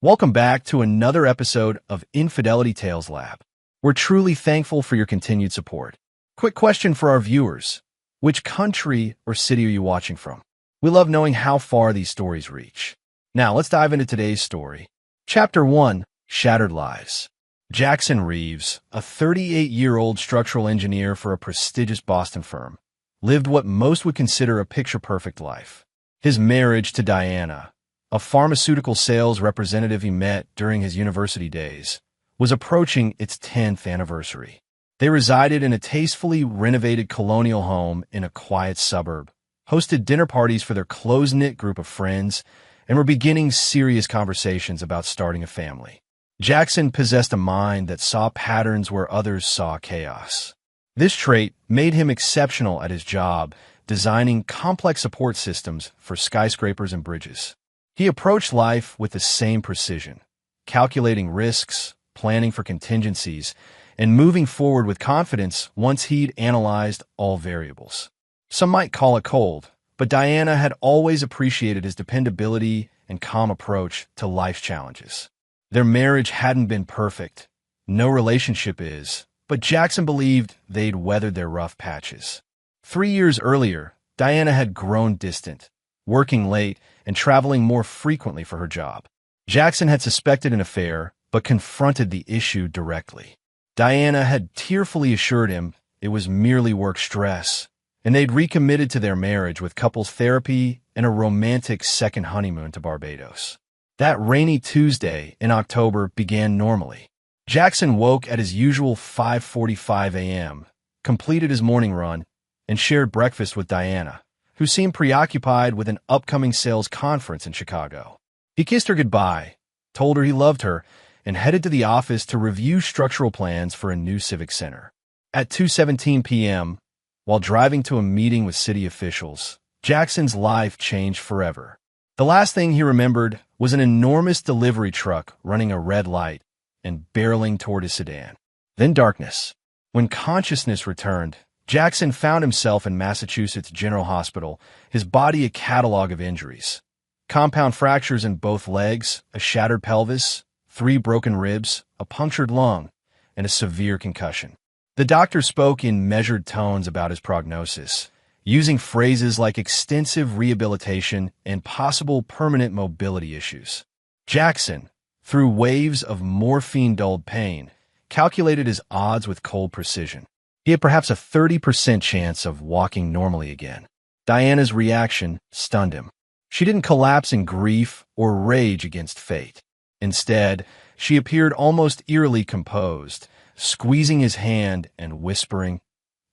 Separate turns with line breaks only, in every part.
Welcome back to another episode of Infidelity Tales Lab. We're truly thankful for your continued support. Quick question for our viewers. Which country or city are you watching from? We love knowing how far these stories reach. Now, let's dive into today's story. Chapter 1, Shattered Lives. Jackson Reeves, a 38-year-old structural engineer for a prestigious Boston firm, lived what most would consider a picture-perfect life. His marriage to Diana, a pharmaceutical sales representative he met during his university days, was approaching its 10th anniversary. They resided in a tastefully renovated colonial home in a quiet suburb, hosted dinner parties for their close-knit group of friends, and were beginning serious conversations about starting a family. Jackson possessed a mind that saw patterns where others saw chaos. This trait made him exceptional at his job, designing complex support systems for skyscrapers and bridges. He approached life with the same precision, calculating risks, planning for contingencies, and moving forward with confidence once he'd analyzed all variables. Some might call it cold, but Diana had always appreciated his dependability and calm approach to life's challenges. Their marriage hadn't been perfect. No relationship is, but Jackson believed they'd weathered their rough patches. 3 years earlier, Diana had grown distant, working late and traveling more frequently for her job. Jackson had suspected an affair, but confronted the issue directly. Diana had tearfully assured him it was merely work stress, and they'd recommitted to their marriage with couples therapy and a romantic second honeymoon to Barbados. That rainy Tuesday in October began normally. Jackson woke at his usual 5:45 a.m., completed his morning run, and shared breakfast with Diana, who seemed preoccupied with an upcoming sales conference in Chicago. He kissed her goodbye, told her he loved her, and headed to the office to review structural plans for a new civic center. At 2:17 p.m., while driving to a meeting with city officials, Jackson's life changed forever. The last thing he remembered was an enormous delivery truck running a red light and barreling toward his sedan. Then darkness. When consciousness returned, Jackson found himself in Massachusetts General Hospital, his body a catalog of injuries. Compound fractures in both legs, a shattered pelvis, 3 broken ribs, a punctured lung, and a severe concussion. The doctor spoke in measured tones about his prognosis, using phrases like extensive rehabilitation and possible permanent mobility issues. Jackson, through waves of morphine-dulled pain, calculated his odds with cold precision. He had perhaps a 30% chance of walking normally again. Diana's reaction stunned him. She didn't collapse in grief or rage against fate. Instead, she appeared almost eerily composed, squeezing his hand and whispering,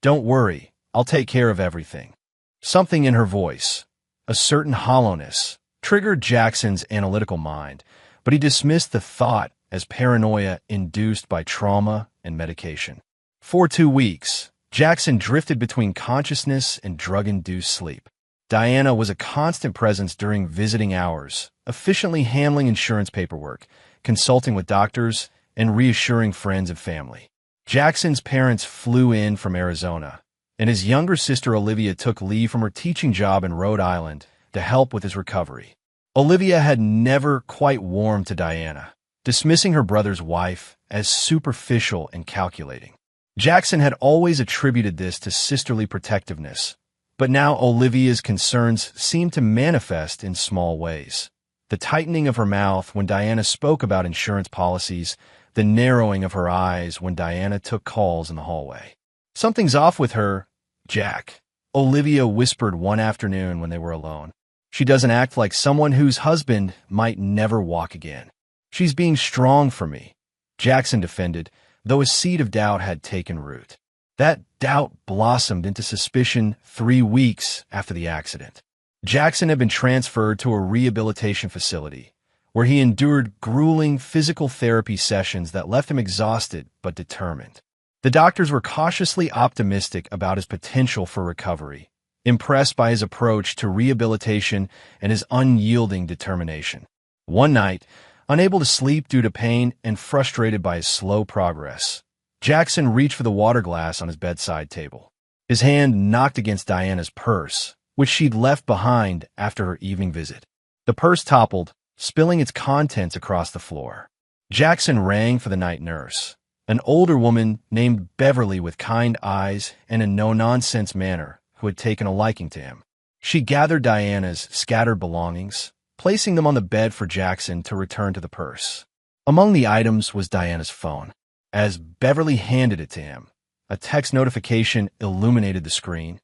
"Don't worry, I'll take care of everything." Something in her voice, a certain hollowness, triggered Jackson's analytical mind, but he dismissed the thought as paranoia induced by trauma and medication. For 2 weeks, Jackson drifted between consciousness and drug-induced sleep. Diana was a constant presence during visiting hours, efficiently handling insurance paperwork, consulting with doctors, and reassuring friends and family. Jackson's parents flew in from Arizona, and his younger sister Olivia took leave from her teaching job in Rhode Island to help with his recovery. Olivia had never quite warmed to Diana, dismissing her brother's wife as superficial and calculating. Jackson had always attributed this to sisterly protectiveness, but now Olivia's concerns seemed to manifest in small ways. The tightening of her mouth when Diana spoke about insurance policies, the narrowing of her eyes when Diana took calls in the hallway. "Something's off with her, Jack," Olivia whispered one afternoon when they were alone. "She doesn't act like someone whose husband might never walk again." "She's being strong for me," Jackson defended, though a seed of doubt had taken root. That doubt blossomed into suspicion 3 weeks after the accident. Jackson had been transferred to a rehabilitation facility, where he endured grueling physical therapy sessions that left him exhausted but determined. The doctors were cautiously optimistic about his potential for recovery, impressed by his approach to rehabilitation and his unyielding determination. One night, unable to sleep due to pain and frustrated by his slow progress, Jackson reached for the water glass on his bedside table. His hand knocked against Diana's purse, which she'd left behind after her evening visit. The purse toppled, spilling its contents across the floor. Jackson rang for the night nurse, an older woman named Beverly with kind eyes and a no-nonsense manner who had taken a liking to him. She gathered Diana's scattered belongings, placing them on the bed for Jackson to return to the purse. Among the items was Diana's phone. As Beverly handed it to him, a text notification illuminated the screen.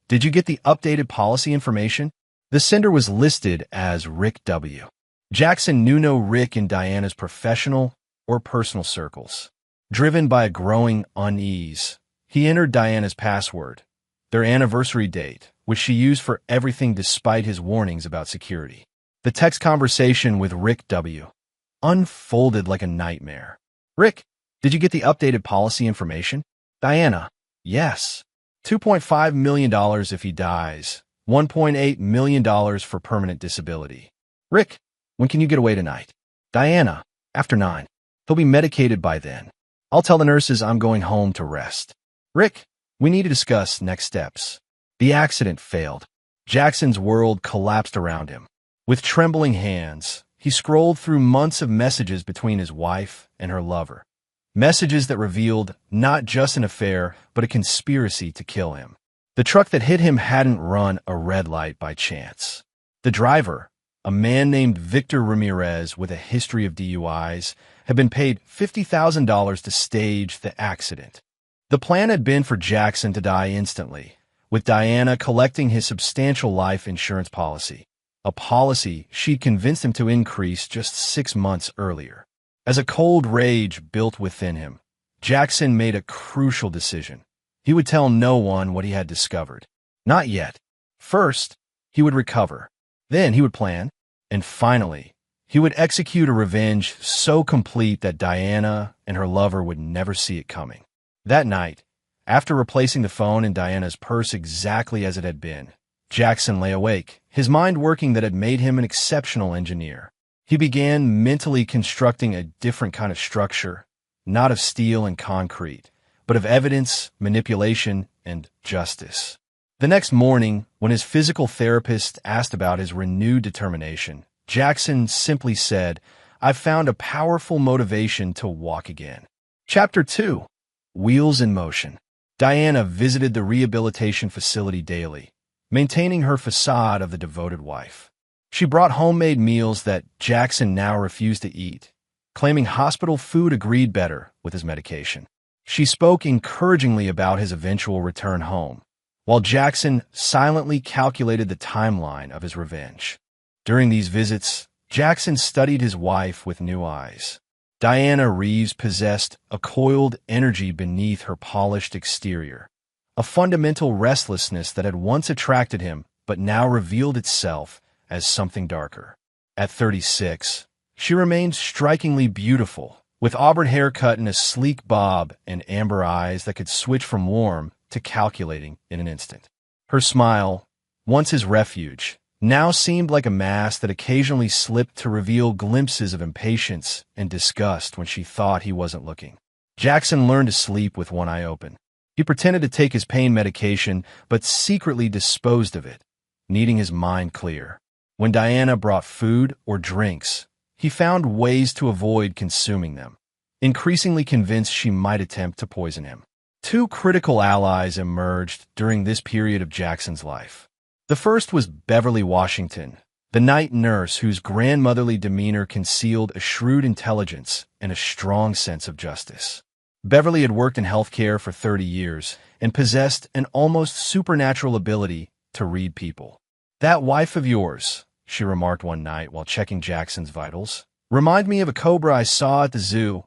"Did you get the updated policy information?" The sender was listed as Rick W. Jackson knew no Rick in Diana's professional or personal circles. Driven by a growing unease, he entered Diana's password, their anniversary date, which she used for everything despite his warnings about security. The text conversation with Rick W. unfolded like a nightmare. "Rick, did you get the updated policy information?" "Diana, yes. $2.5 million if he dies. $1.8 million for permanent disability." "Rick, when can you get away tonight?" "Diana, after 9. He'll be medicated by then. I'll tell the nurses I'm going home to rest." "Rick, we need to discuss next steps." The accident failed. Jackson's world collapsed around him. With trembling hands, he scrolled through months of messages between his wife and her lover. Messages that revealed not just an affair, but a conspiracy to kill him. The truck that hit him hadn't run a red light by chance. The driver, a man named Victor Ramirez with a history of DUIs, had been paid $50,000 to stage the accident. The plan had been for Jackson to die instantly, with Diana collecting his substantial life insurance policy, a policy she'd convinced him to increase just 6 months earlier. As a cold rage built within him, Jackson made a crucial decision. He would tell no one what he had discovered. Not yet. First, he would recover. Then he would plan. And finally, he would execute a revenge so complete that Diana and her lover would never see it coming. That night, after replacing the phone in Diana's purse exactly as it had been, Jackson lay awake, his mind working that had made him an exceptional engineer. He began mentally constructing a different kind of structure, not of steel and concrete, but of evidence, manipulation, and justice. The next morning, when his physical therapist asked about his renewed determination, Jackson simply said, "I've found a powerful motivation to walk again." Chapter 2. Wheels in Motion. Diana visited the rehabilitation facility daily, maintaining her facade of the devoted wife. She brought homemade meals that Jackson now refused to eat, claiming hospital food agreed better with his medication. She spoke encouragingly about his eventual return home, while Jackson silently calculated the timeline of his revenge. During these visits, Jackson studied his wife with new eyes. Diana Reeves possessed a coiled energy beneath her polished exterior, a fundamental restlessness that had once attracted him but now revealed itself as something darker. At 36, she remained strikingly beautiful, with auburn hair cut in a sleek bob and amber eyes that could switch from warm to calculating in an instant. Her smile, once his refuge, now seemed like a mask that occasionally slipped to reveal glimpses of impatience and disgust when she thought he wasn't looking. Jackson learned to sleep with one eye open. He pretended to take his pain medication, but secretly disposed of it, needing his mind clear. When Diana brought food or drinks, he found ways to avoid consuming them, increasingly convinced she might attempt to poison him. 2 critical allies emerged during this period of Jackson's life. The first was Beverly Washington, the night nurse whose grandmotherly demeanor concealed a shrewd intelligence and a strong sense of justice. Beverly had worked in healthcare for 30 years and possessed an almost supernatural ability to read people. "That wife of yours," she remarked one night while checking Jackson's vitals, "remind me of a cobra I saw at the zoo.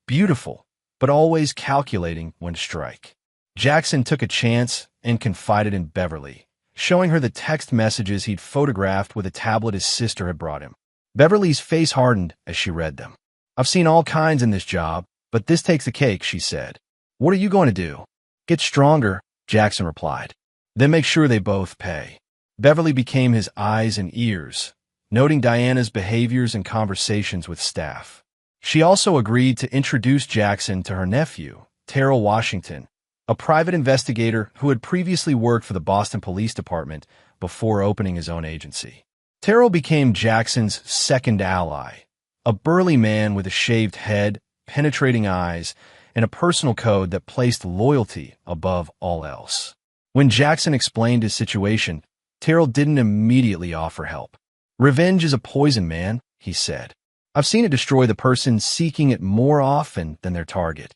Beautiful, but always calculating when to strike." Jackson took a chance and confided in Beverly, showing her the text messages he'd photographed with a tablet his sister had brought him. Beverly's face hardened as she read them. "I've seen all kinds in this job, but this takes the cake," she said. "What are you going to do?" "Get stronger," Jackson replied. "Then make sure they both pay." Beverly became his eyes and ears, noting Diana's behaviors and conversations with staff. She also agreed to introduce Jackson to her nephew, Terrell Washington, a private investigator who had previously worked for the Boston Police Department before opening his own agency. Terrell became Jackson's second ally, a burly man with a shaved head, penetrating eyes, and a personal code that placed loyalty above all else. When Jackson explained his situation, Terrell didn't immediately offer help. "Revenge is a poison, man," he said. "I've seen it destroy the person seeking it more often than their target."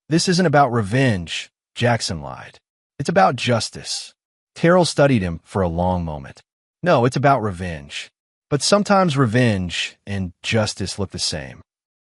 "This isn't about revenge," Jackson lied. "It's about justice." Terrell studied him for a long moment. "No, it's about revenge. But sometimes revenge and justice look the same."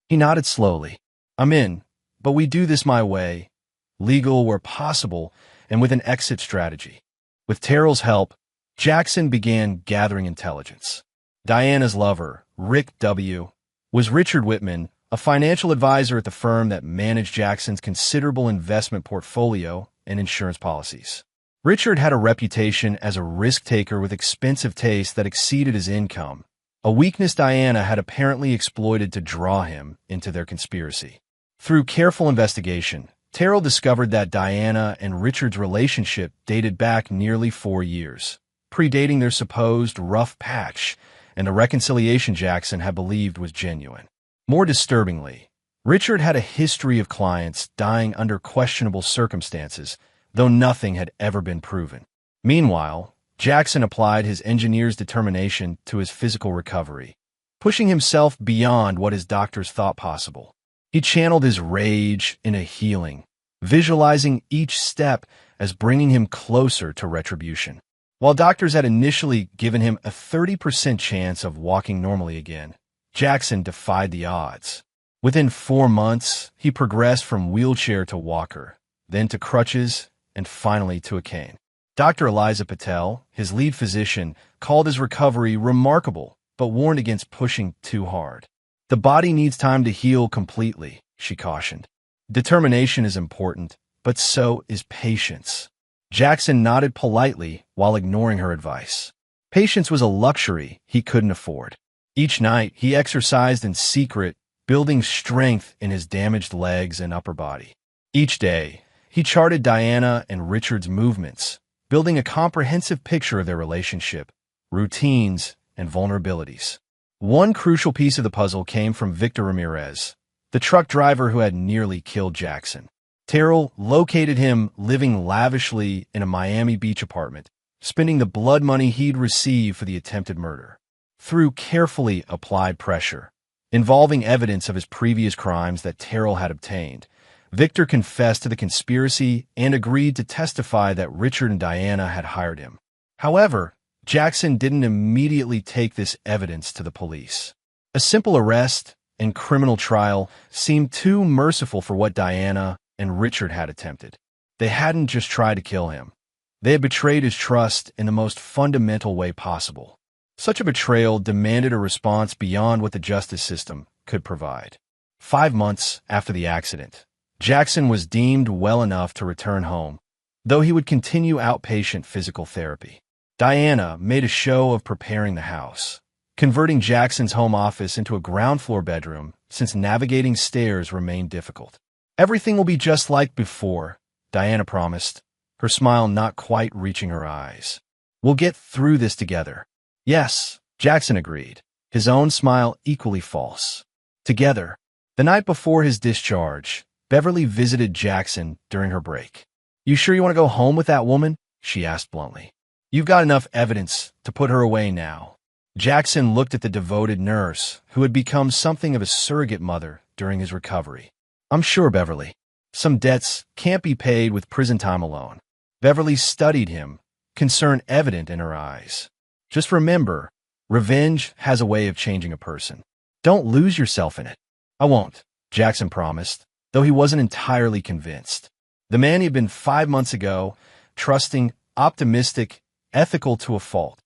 He nodded slowly. "I'm in, but we do this my way, legal where possible, and with an exit strategy." With Terrell's help, Jackson began gathering intelligence. Diana's lover, Rick W., was Richard Whitman, a financial advisor at the firm that managed Jackson's considerable investment portfolio and insurance policies. Richard had a reputation as a risk-taker with expensive taste that exceeded his income, a weakness Diana had apparently exploited to draw him into their conspiracy. Through careful investigation, Terrell discovered that Diana and Richard's relationship dated back nearly 4 years, predating their supposed rough patch and the reconciliation Jackson had believed was genuine. More disturbingly, Richard had a history of clients dying under questionable circumstances, though nothing had ever been proven. Meanwhile, Jackson applied his engineer's determination to his physical recovery, pushing himself beyond what his doctors thought possible. He channeled his rage into healing, visualizing each step as bringing him closer to retribution. While doctors had initially given him a 30% chance of walking normally again, Jackson defied the odds. Within 4 months, he progressed from wheelchair to walker, then to crutches, and finally to a cane. Dr. Eliza Patel, his lead physician, called his recovery remarkable, but warned against pushing too hard. "The body needs time to heal completely," she cautioned. "Determination is important, but so is patience." Jackson nodded politely while ignoring her advice. Patience was a luxury he couldn't afford. Each night, he exercised in secret, building strength in his damaged legs and upper body. Each day, he charted Diana and Richard's movements, building a comprehensive picture of their relationship, routines, and vulnerabilities. One crucial piece of the puzzle came from Victor Ramirez, the truck driver who had nearly killed Jackson. Terrell located him living lavishly in a Miami Beach apartment, spending the blood money he'd received for the attempted murder. Through carefully applied pressure, involving evidence of his previous crimes that Terrell had obtained, Victor confessed to the conspiracy and agreed to testify that Richard and Diana had hired him. However, Jackson didn't immediately take this evidence to the police. A simple arrest and criminal trial seemed too merciful for what Diana and Richard had attempted. They hadn't just tried to kill him. They had betrayed his trust in the most fundamental way possible. Such a betrayal demanded a response beyond what the justice system could provide. 5 months after the accident, Jackson was deemed well enough to return home, though he would continue outpatient physical therapy. Diana made a show of preparing the house, converting Jackson's home office into a ground-floor bedroom since navigating stairs remained difficult. "Everything will be just like before," Diana promised, her smile not quite reaching her eyes. "We'll get through this together." "Yes," Jackson agreed, his own smile equally false. Together, the night before his discharge, Beverly visited Jackson during her break. "You sure you want to go home with that woman?" she asked bluntly. "You've got enough evidence to put her away now." Jackson looked at the devoted nurse, who had become something of a surrogate mother during his recovery. "I'm sure, Beverly. Some debts can't be paid with prison time alone." Beverly studied him, concern evident in her eyes. "Just remember, revenge has a way of changing a person. Don't lose yourself in it." "I won't," Jackson promised, though he wasn't entirely convinced. The man he had been 5 months ago, trusting, optimistic, ethical to a fault,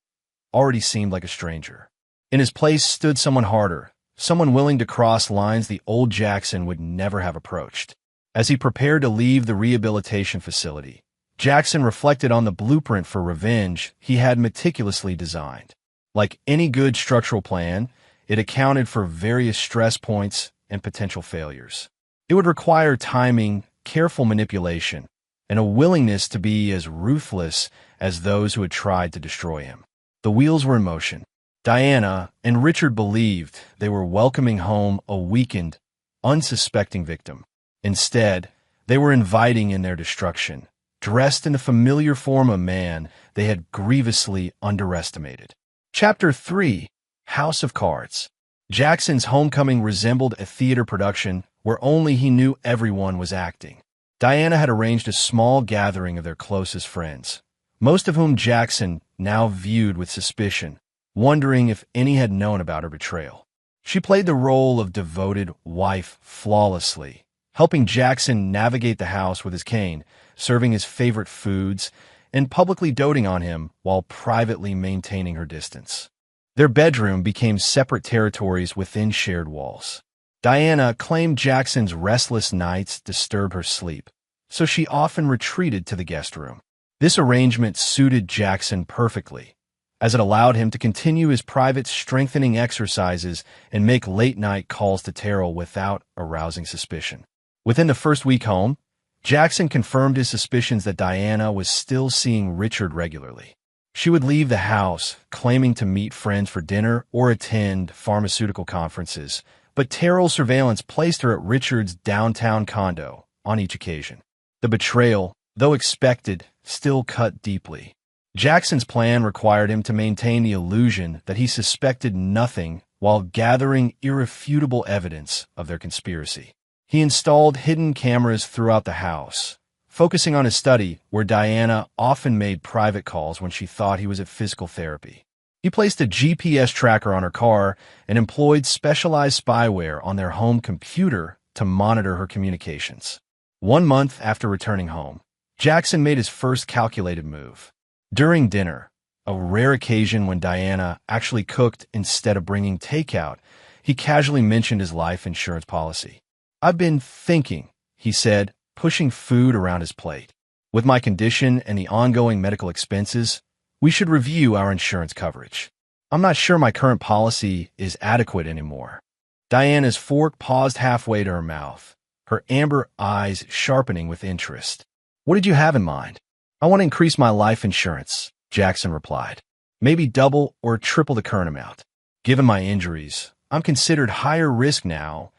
already seemed like a stranger. In his place stood someone harder, someone willing to cross lines the old Jackson would never have approached. As he prepared to leave the rehabilitation facility, Jackson reflected on the blueprint for revenge he had meticulously designed. Like any good structural plan, it accounted for various stress points and potential failures. It would require timing, careful manipulation, and a willingness to be as ruthless as those who had tried to destroy him. The wheels were in motion. Diana and Richard believed they were welcoming home a weakened, unsuspecting victim. Instead, they were inviting in their destruction, dressed in the familiar form of man they had grievously underestimated. Chapter 3: House of Cards. Jackson's homecoming resembled a theater production where only he knew everyone was acting. Diana had arranged a small gathering of their closest friends, most of whom Jackson now viewed with suspicion, wondering if any had known about her betrayal. She played the role of devoted wife flawlessly, helping Jackson navigate the house with his cane, serving his favorite foods, and publicly doting on him while privately maintaining her distance. Their bedroom became separate territories within shared walls. Diana claimed Jackson's restless nights disturbed her sleep, so she often retreated to the guest room. This arrangement suited Jackson perfectly, as it allowed him to continue his private strengthening exercises and make late-night calls to Terrell without arousing suspicion. Within the first week home, Jackson confirmed his suspicions that Diana was still seeing Richard regularly. She would leave the house, claiming to meet friends for dinner or attend pharmaceutical conferences, but Terrell's surveillance placed her at Richard's downtown condo on each occasion. The betrayal, though expected, still cut deeply. Jackson's plan required him to maintain the illusion that he suspected nothing while gathering irrefutable evidence of their conspiracy. He installed hidden cameras throughout the house, focusing on his study where Diana often made private calls when she thought he was at physical therapy. He placed a GPS tracker on her car and employed specialized spyware on their home computer to monitor her communications. 1 month after returning home, Jackson made his first calculated move. During dinner, a rare occasion when Diana actually cooked instead of bringing takeout, he casually mentioned his life insurance policy. "I've been thinking," he said, pushing food around his plate. "With my condition and the ongoing medical expenses, we should review our insurance coverage. I'm not sure my current policy is adequate anymore." Diana's fork paused halfway to her mouth, her amber eyes sharpening with interest. "What did you have in mind?" "I want to increase my life insurance," Jackson replied. "Maybe double or triple the current amount. Given my injuries, I'm considered higher risk now,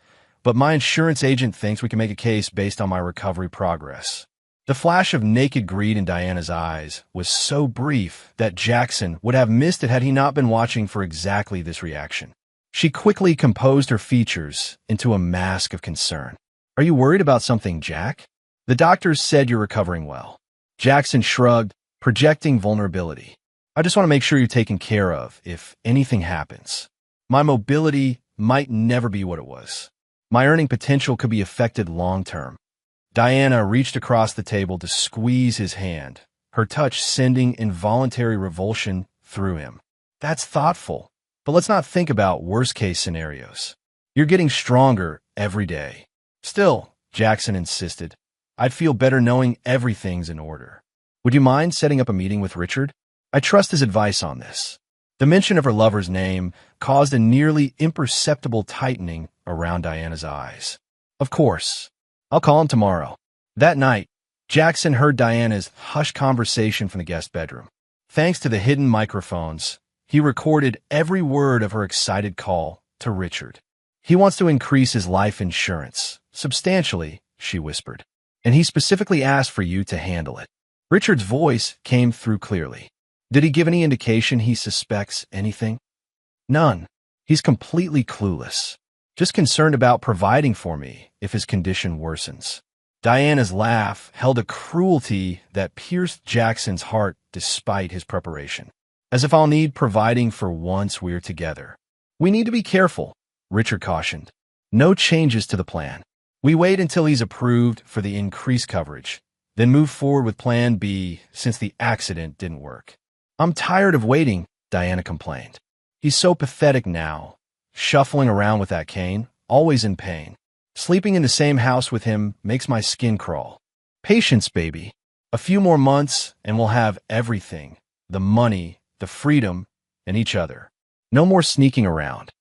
but my insurance agent thinks we can make a case based on my recovery progress." The flash of naked greed in Diana's eyes was so brief that Jackson would have missed it had he not been watching for exactly this reaction. She quickly composed her features into a mask of concern. "Are you worried about something, Jack? The doctors said you're recovering well." Jackson shrugged, projecting vulnerability. "I just want to make sure you're taken care of if anything happens. My mobility might never be what it was. My earning potential could be affected long-term." Diana reached across the table to squeeze his hand, her touch sending involuntary revulsion through him. "That's thoughtful, but let's not think about worst-case scenarios. You're getting stronger every day." "Still," Jackson insisted, "I'd feel better knowing everything's in order. Would you mind setting up a meeting with Richard? I trust his advice on this." The mention of her lover's name caused a nearly imperceptible tightening around Diana's eyes. "Of course. I'll call him tomorrow." That night, Jackson heard Diana's hushed conversation from the guest bedroom. Thanks to the hidden microphones, he recorded every word of her excited call to Richard. "He wants to increase his life insurance substantially," she whispered, "and he specifically asked for you to handle it." Richard's voice came through clearly. "Did he give any indication he suspects anything?" "None. He's completely clueless. Just concerned about providing for me if his condition worsens." Diana's laugh held a cruelty that pierced Jackson's heart despite his preparation. "As if I'll need providing for once we're together." "We need to be careful," Richard cautioned. "No changes to the plan. We wait until he's approved for the increased coverage, then move forward with Plan B since the accident didn't work." "I'm tired of waiting," Diana complained. "He's so pathetic now, shuffling around with that cane, always in pain. Sleeping in the same house with him makes my skin crawl." "Patience, baby. A few more months and we'll have everything. The money, the freedom, and each other. No more sneaking around."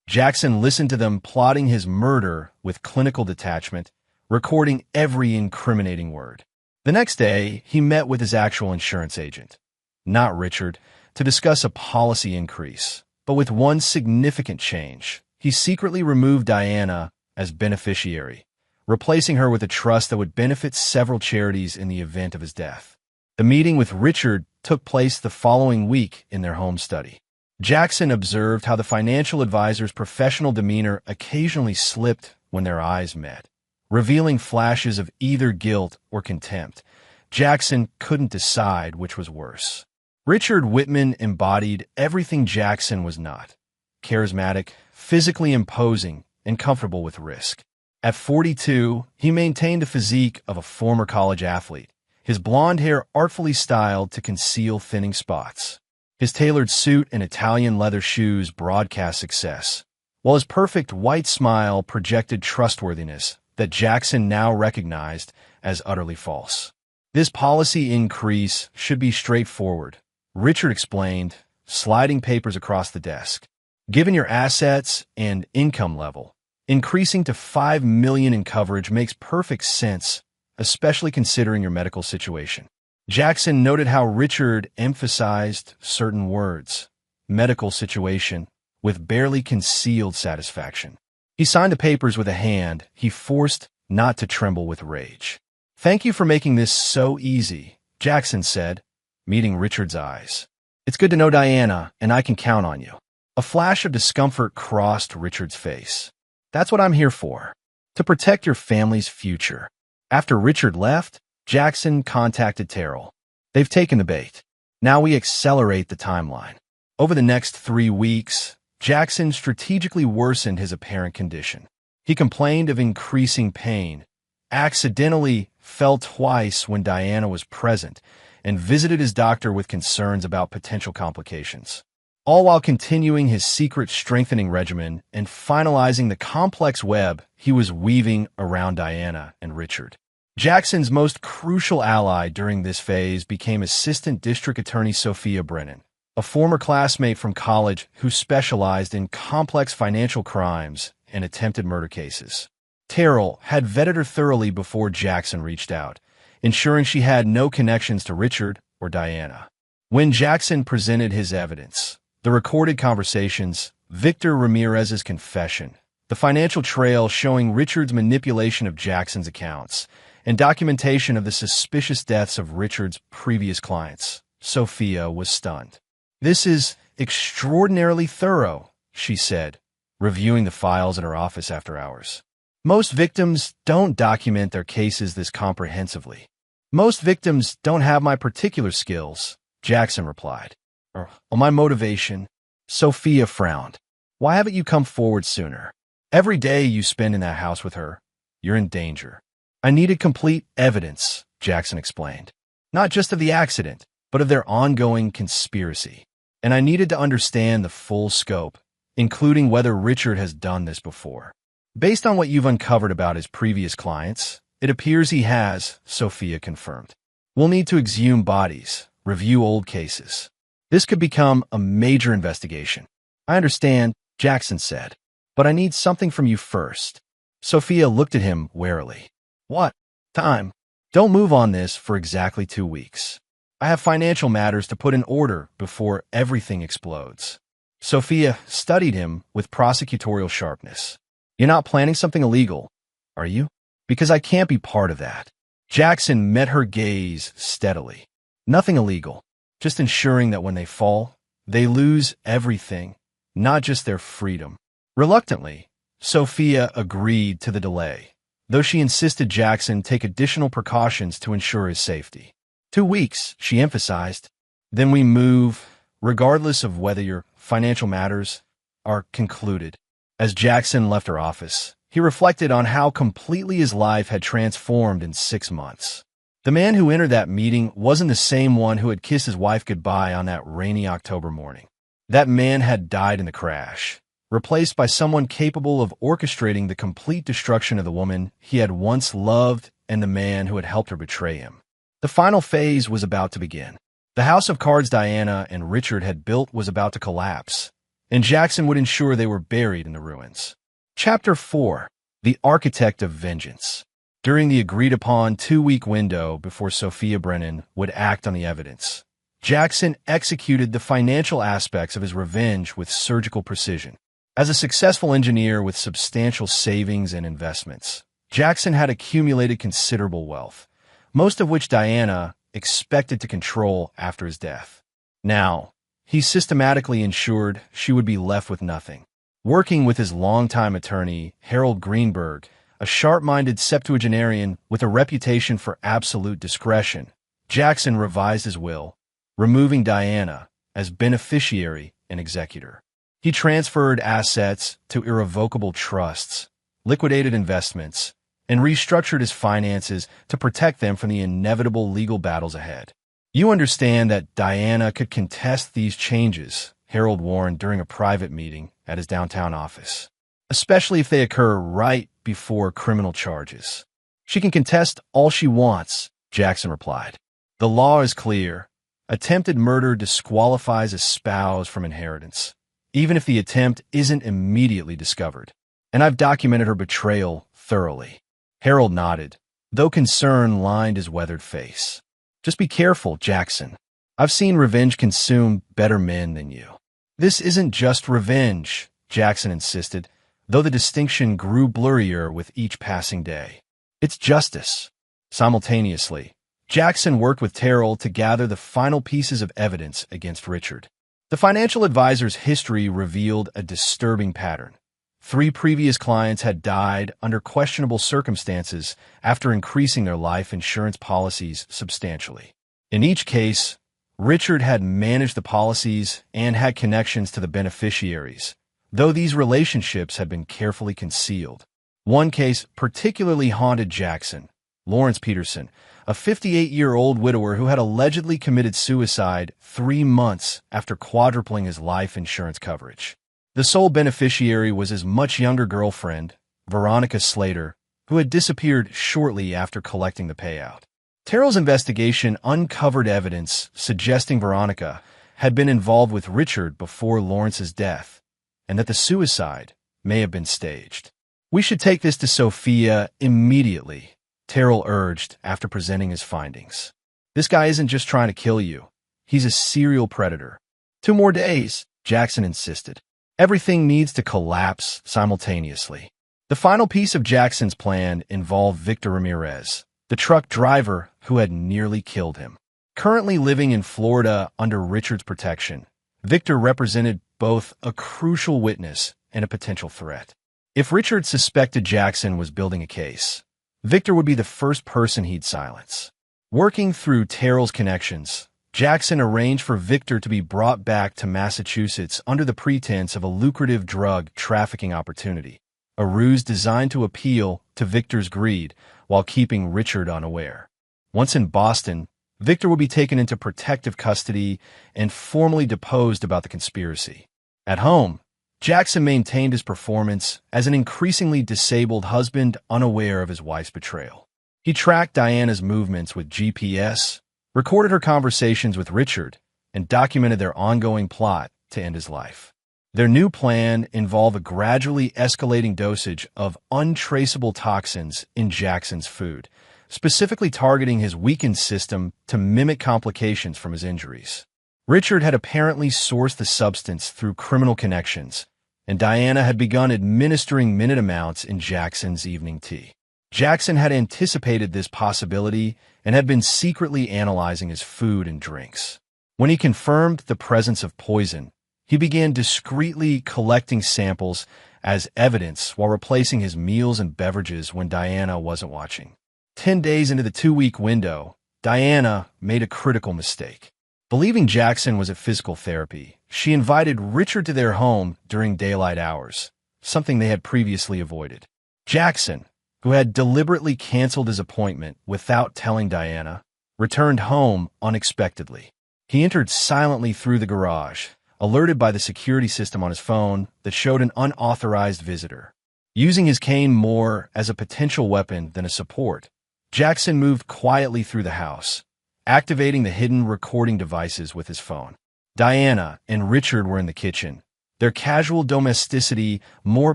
Jackson listened to them plotting his murder with clinical detachment, recording every incriminating word. The next day, he met with his actual insurance agent, not Richard, to discuss a policy increase, but with one significant change. He secretly removed Diana as beneficiary, replacing her with a trust that would benefit several charities in the event of his death. The meeting with Richard took place the following week in their home study. Jackson observed how the financial advisor's professional demeanor occasionally slipped when their eyes met, revealing flashes of either guilt or contempt. Jackson couldn't decide which was worse. Richard Whitman embodied everything Jackson was not: charismatic, physically imposing, and comfortable with risk. At 42, he maintained the physique of a former college athlete, his blonde hair artfully styled to conceal thinning spots. His tailored suit and Italian leather shoes broadcast success, while his perfect white smile projected trustworthiness that Jackson now recognized as utterly false. This policy increase should be straightforward, Richard explained, sliding papers across the desk. Given your assets and income level, increasing to $5 million in coverage makes perfect sense, especially considering your medical situation. Jackson noted how Richard emphasized certain words, medical situation, with barely concealed satisfaction. He signed the papers with a hand he forced not to tremble with rage. "Thank you for making this so easy," Jackson said, meeting Richard's eyes. "It's good to know Diana, and I can count on you." A flash of discomfort crossed Richard's face. "That's what I'm here for, to protect your family's future." After Richard left, Jackson contacted Terrell. "They've taken the bait. Now we accelerate the timeline." Over the next 3 weeks, Jackson strategically worsened his apparent condition. He complained of increasing pain, accidentally fell twice when Diana was present, and visited his doctor with concerns about potential complications, all while continuing his secret strengthening regimen and finalizing the complex web he was weaving around Diana and Richard. Jackson's most crucial ally during this phase became Assistant District Attorney Sophia Brennan, a former classmate from college who specialized in complex financial crimes and attempted murder cases. Terrell had vetted her thoroughly before Jackson reached out, ensuring she had no connections to Richard or Diana. When Jackson presented his evidence, the recorded conversations, Victor Ramirez's confession, the financial trail showing Richard's manipulation of Jackson's accounts, and documentation of the suspicious deaths of Richard's previous clients, Sophia was stunned. "This is extraordinarily thorough," she said, reviewing the files in her office after hours. "Most victims don't document their cases this comprehensively." "Most victims don't have my particular skills," Jackson replied. "Or my motivation." Sophia frowned. "Why haven't you come forward sooner? Every day you spend in that house with her, you're in danger." "I needed complete evidence," Jackson explained. "Not just of the accident, but of their ongoing conspiracy. And I needed to understand the full scope, including whether Richard has done this before." "Based on what you've uncovered about his previous clients, it appears he has," Sophia confirmed. "We'll need to exhume bodies, review old cases. This could become a major investigation." "I understand," Jackson said, "but I need something from you first." Sophia looked at him warily. "What? Time. Don't move on this for exactly 2 weeks. I have financial matters to put in order before everything explodes." Sophia studied him with prosecutorial sharpness. "You're not planning something illegal, are you? Because I can't be part of that." Jackson met her gaze steadily. "Nothing illegal, just ensuring that when they fall, they lose everything, not just their freedom." Reluctantly, Sophia agreed to the delay, though she insisted Jackson take additional precautions to ensure his safety. 2 weeks, she emphasized. Then we move, regardless of whether your financial matters are concluded. As Jackson left her office, he reflected on how completely his life had transformed in 6 months. The man who entered that meeting wasn't the same one who had kissed his wife goodbye on that rainy October morning. That man had died in the crash, replaced by someone capable of orchestrating the complete destruction of the woman he had once loved and the man who had helped her betray him. The final phase was about to begin. The house of cards Diana and Richard had built was about to collapse, and Jackson would ensure they were buried in the ruins. Chapter 4: The Architect of Vengeance. During the agreed-upon 2-week window before Sophia Brennan would act on the evidence, Jackson executed the financial aspects of his revenge with surgical precision. As a successful engineer with substantial savings and investments, Jackson had accumulated considerable wealth, most of which Diana expected to control after his death. Now, he systematically ensured she would be left with nothing. Working with his longtime attorney, Harold Greenberg, a sharp-minded septuagenarian with a reputation for absolute discretion, Jackson revised his will, removing Diana as beneficiary and executor. He transferred assets to irrevocable trusts, liquidated investments, and restructured his finances to protect them from the inevitable legal battles ahead. "You understand that Diana could contest these changes," Harold warned during a private meeting at his downtown office, "especially if they occur right before criminal charges." "She can contest all she wants," Jackson replied. "The law is clear. Attempted murder disqualifies a spouse from inheritance, even if the attempt isn't immediately discovered. And I've documented her betrayal thoroughly." Harold nodded, though concern lined his weathered face. "Just be careful, Jackson. I've seen revenge consume better men than you." "This isn't just revenge," Jackson insisted, though the distinction grew blurrier with each passing day. "It's justice." Simultaneously, Jackson worked with Terrell to gather the final pieces of evidence against Richard. The financial advisor's history revealed a disturbing pattern. 3 previous clients had died under questionable circumstances after increasing their life insurance policies substantially. In each case, Richard had managed the policies and had connections to the beneficiaries, though these relationships had been carefully concealed. One case particularly haunted Jackson: Lawrence Peterson, a 58-year-old widower who had allegedly committed suicide 3 months after quadrupling his life insurance coverage. The sole beneficiary was his much younger girlfriend, Veronica Slater, who had disappeared shortly after collecting the payout. Terrell's investigation uncovered evidence suggesting Veronica had been involved with Richard before Lawrence's death, and that the suicide may have been staged. "We should take this to Sophia immediately," Terrell urged after presenting his findings. "This guy isn't just trying to kill you. He's a serial predator." 2 more days, Jackson insisted. Everything needs to collapse simultaneously. The final piece of Jackson's plan involved Victor Ramirez, the truck driver who had nearly killed him. Currently living in Florida under Richard's protection, Victor represented both a crucial witness and a potential threat. If Richard suspected Jackson was building a case, Victor would be the first person he'd silence. Working through Terrell's connections, Jackson arranged for Victor to be brought back to Massachusetts under the pretense of a lucrative drug trafficking opportunity, a ruse designed to appeal to Victor's greed while keeping Richard unaware. Once in Boston, Victor would be taken into protective custody and formally deposed about the conspiracy. At home, Jackson maintained his performance as an increasingly disabled husband unaware of his wife's betrayal. He tracked Diana's movements with GPS, recorded her conversations with Richard, and documented their ongoing plot to end his life. Their new plan involved a gradually escalating dosage of untraceable toxins in Jackson's food, specifically targeting his weakened system to mimic complications from his injuries. Richard had apparently sourced the substance through criminal connections, and Diana had begun administering minute amounts in Jackson's evening tea. Jackson had anticipated this possibility and had been secretly analyzing his food and drinks. When he confirmed the presence of poison, he began discreetly collecting samples as evidence while replacing his meals and beverages when Diana wasn't watching. 10 days into the 2-week window, Diana made a critical mistake. Believing Jackson was at physical therapy, she invited Richard to their home during daylight hours, something they had previously avoided. Jackson, who had deliberately canceled his appointment without telling Diana, returned home unexpectedly. He entered silently through the garage, alerted by the security system on his phone that showed an unauthorized visitor. Using his cane more as a potential weapon than a support, Jackson moved quietly through the house, activating the hidden recording devices with his phone. Diana and Richard were in the kitchen, their casual domesticity more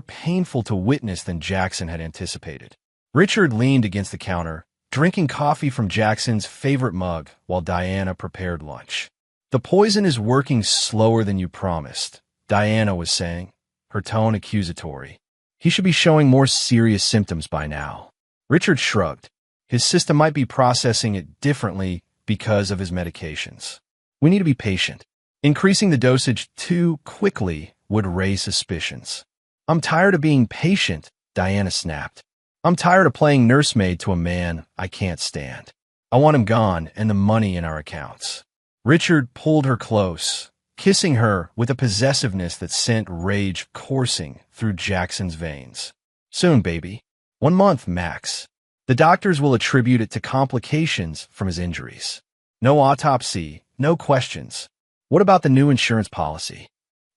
painful to witness than Jackson had anticipated. Richard leaned against the counter, drinking coffee from Jackson's favorite mug while Diana prepared lunch. The poison is working slower than you promised, Diana was saying, her tone accusatory. He should be showing more serious symptoms by now. Richard shrugged. His system might be processing it differently because of his medications. We need to be patient. Increasing the dosage too quickly would raise suspicions. I'm tired of being patient, Diana snapped. I'm tired of playing nursemaid to a man I can't stand. I want him gone and the money in our accounts. Richard pulled her close, kissing her with a possessiveness that sent rage coursing through Jackson's veins. Soon, baby. 1 month, max. The doctors will attribute it to complications from his injuries. No autopsy, no questions. What about the new insurance policy?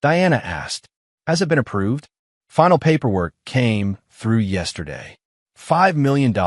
Diana asked. Has it been approved? Final paperwork came through yesterday. $5 million,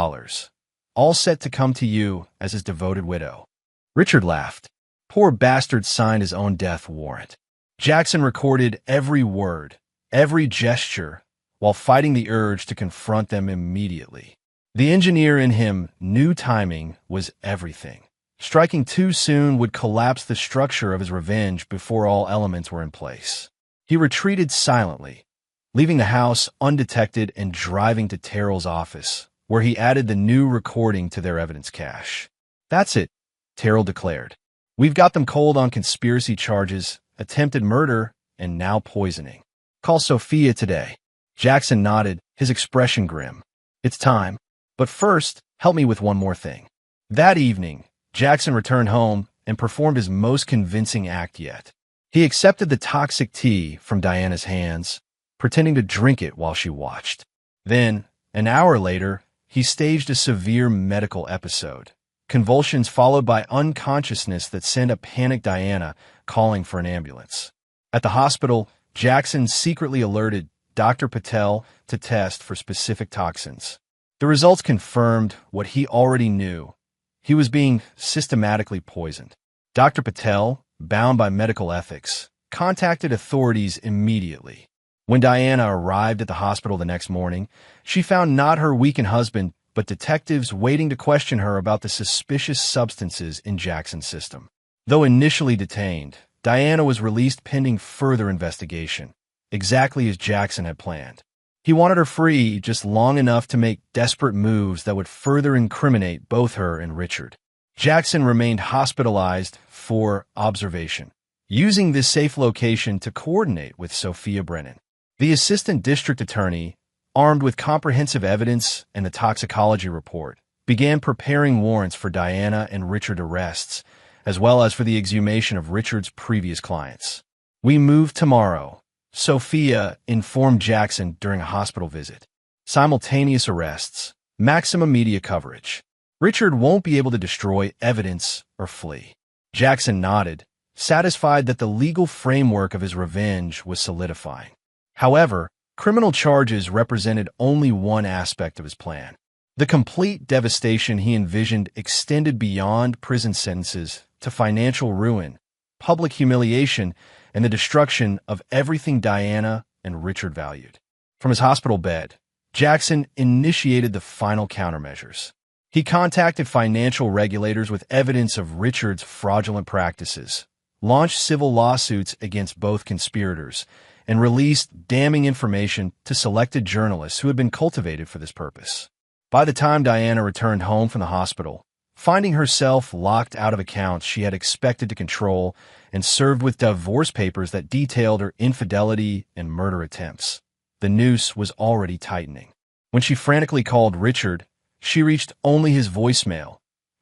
all set to come to you as his devoted widow. Richard laughed. Poor bastard signed his own death warrant. Jackson recorded every word, every gesture, while fighting the urge to confront them immediately. The engineer in him knew timing was everything. Striking too soon would collapse the structure of his revenge before all elements were in place. He retreated silently, leaving the house undetected and driving to Terrell's office, where he added the new recording to their evidence cache. That's it, Terrell declared. We've got them cold on conspiracy charges, attempted murder, and now poisoning. Call Sophia today. Jackson nodded, his expression grim. It's time. But first, help me with one more thing. That evening, Jackson returned home and performed his most convincing act yet. He accepted the toxic tea from Diana's hands, pretending to drink it while she watched. Then, an hour later, he staged a severe medical episode. Convulsions followed by unconsciousness that sent a panicked Diana calling for an ambulance. At the hospital, Jackson secretly alerted Dr. Patel to test for specific toxins. The results confirmed what he already knew. He was being systematically poisoned. Dr. Patel, bound by medical ethics, contacted authorities immediately. When Diana arrived at the hospital the next morning, she found not her weakened husband, but detectives waiting to question her about the suspicious substances in Jackson's system. Though initially detained, Diana was released pending further investigation, exactly as Jackson had planned. He wanted her free just long enough to make desperate moves that would further incriminate both her and Richard. Jackson remained hospitalized for observation, using this safe location to coordinate with Sophia Brennan. The assistant district attorney, armed with comprehensive evidence and the toxicology report, began preparing warrants for Diana and Richard arrests, as well as for the exhumation of Richard's previous clients. We move tomorrow, Sophia informed Jackson during a hospital visit. Simultaneous arrests, maximum media coverage. Richard won't be able to destroy evidence or flee. Jackson nodded, satisfied that the legal framework of his revenge was solidifying. However, criminal charges represented only one aspect of his plan. The complete devastation he envisioned extended beyond prison sentences to financial ruin, public humiliation, and the destruction of everything Diana and Richard valued. From his hospital bed, Jackson initiated the final countermeasures. He contacted financial regulators with evidence of Richard's fraudulent practices, launched civil lawsuits against both conspirators, and released damning information to selected journalists who had been cultivated for this purpose. By the time Diana returned home from the hospital, finding herself locked out of accounts she had expected to control and served with divorce papers that detailed her infidelity and murder attempts, the noose was already tightening. When she frantically called Richard, she reached only his voicemail.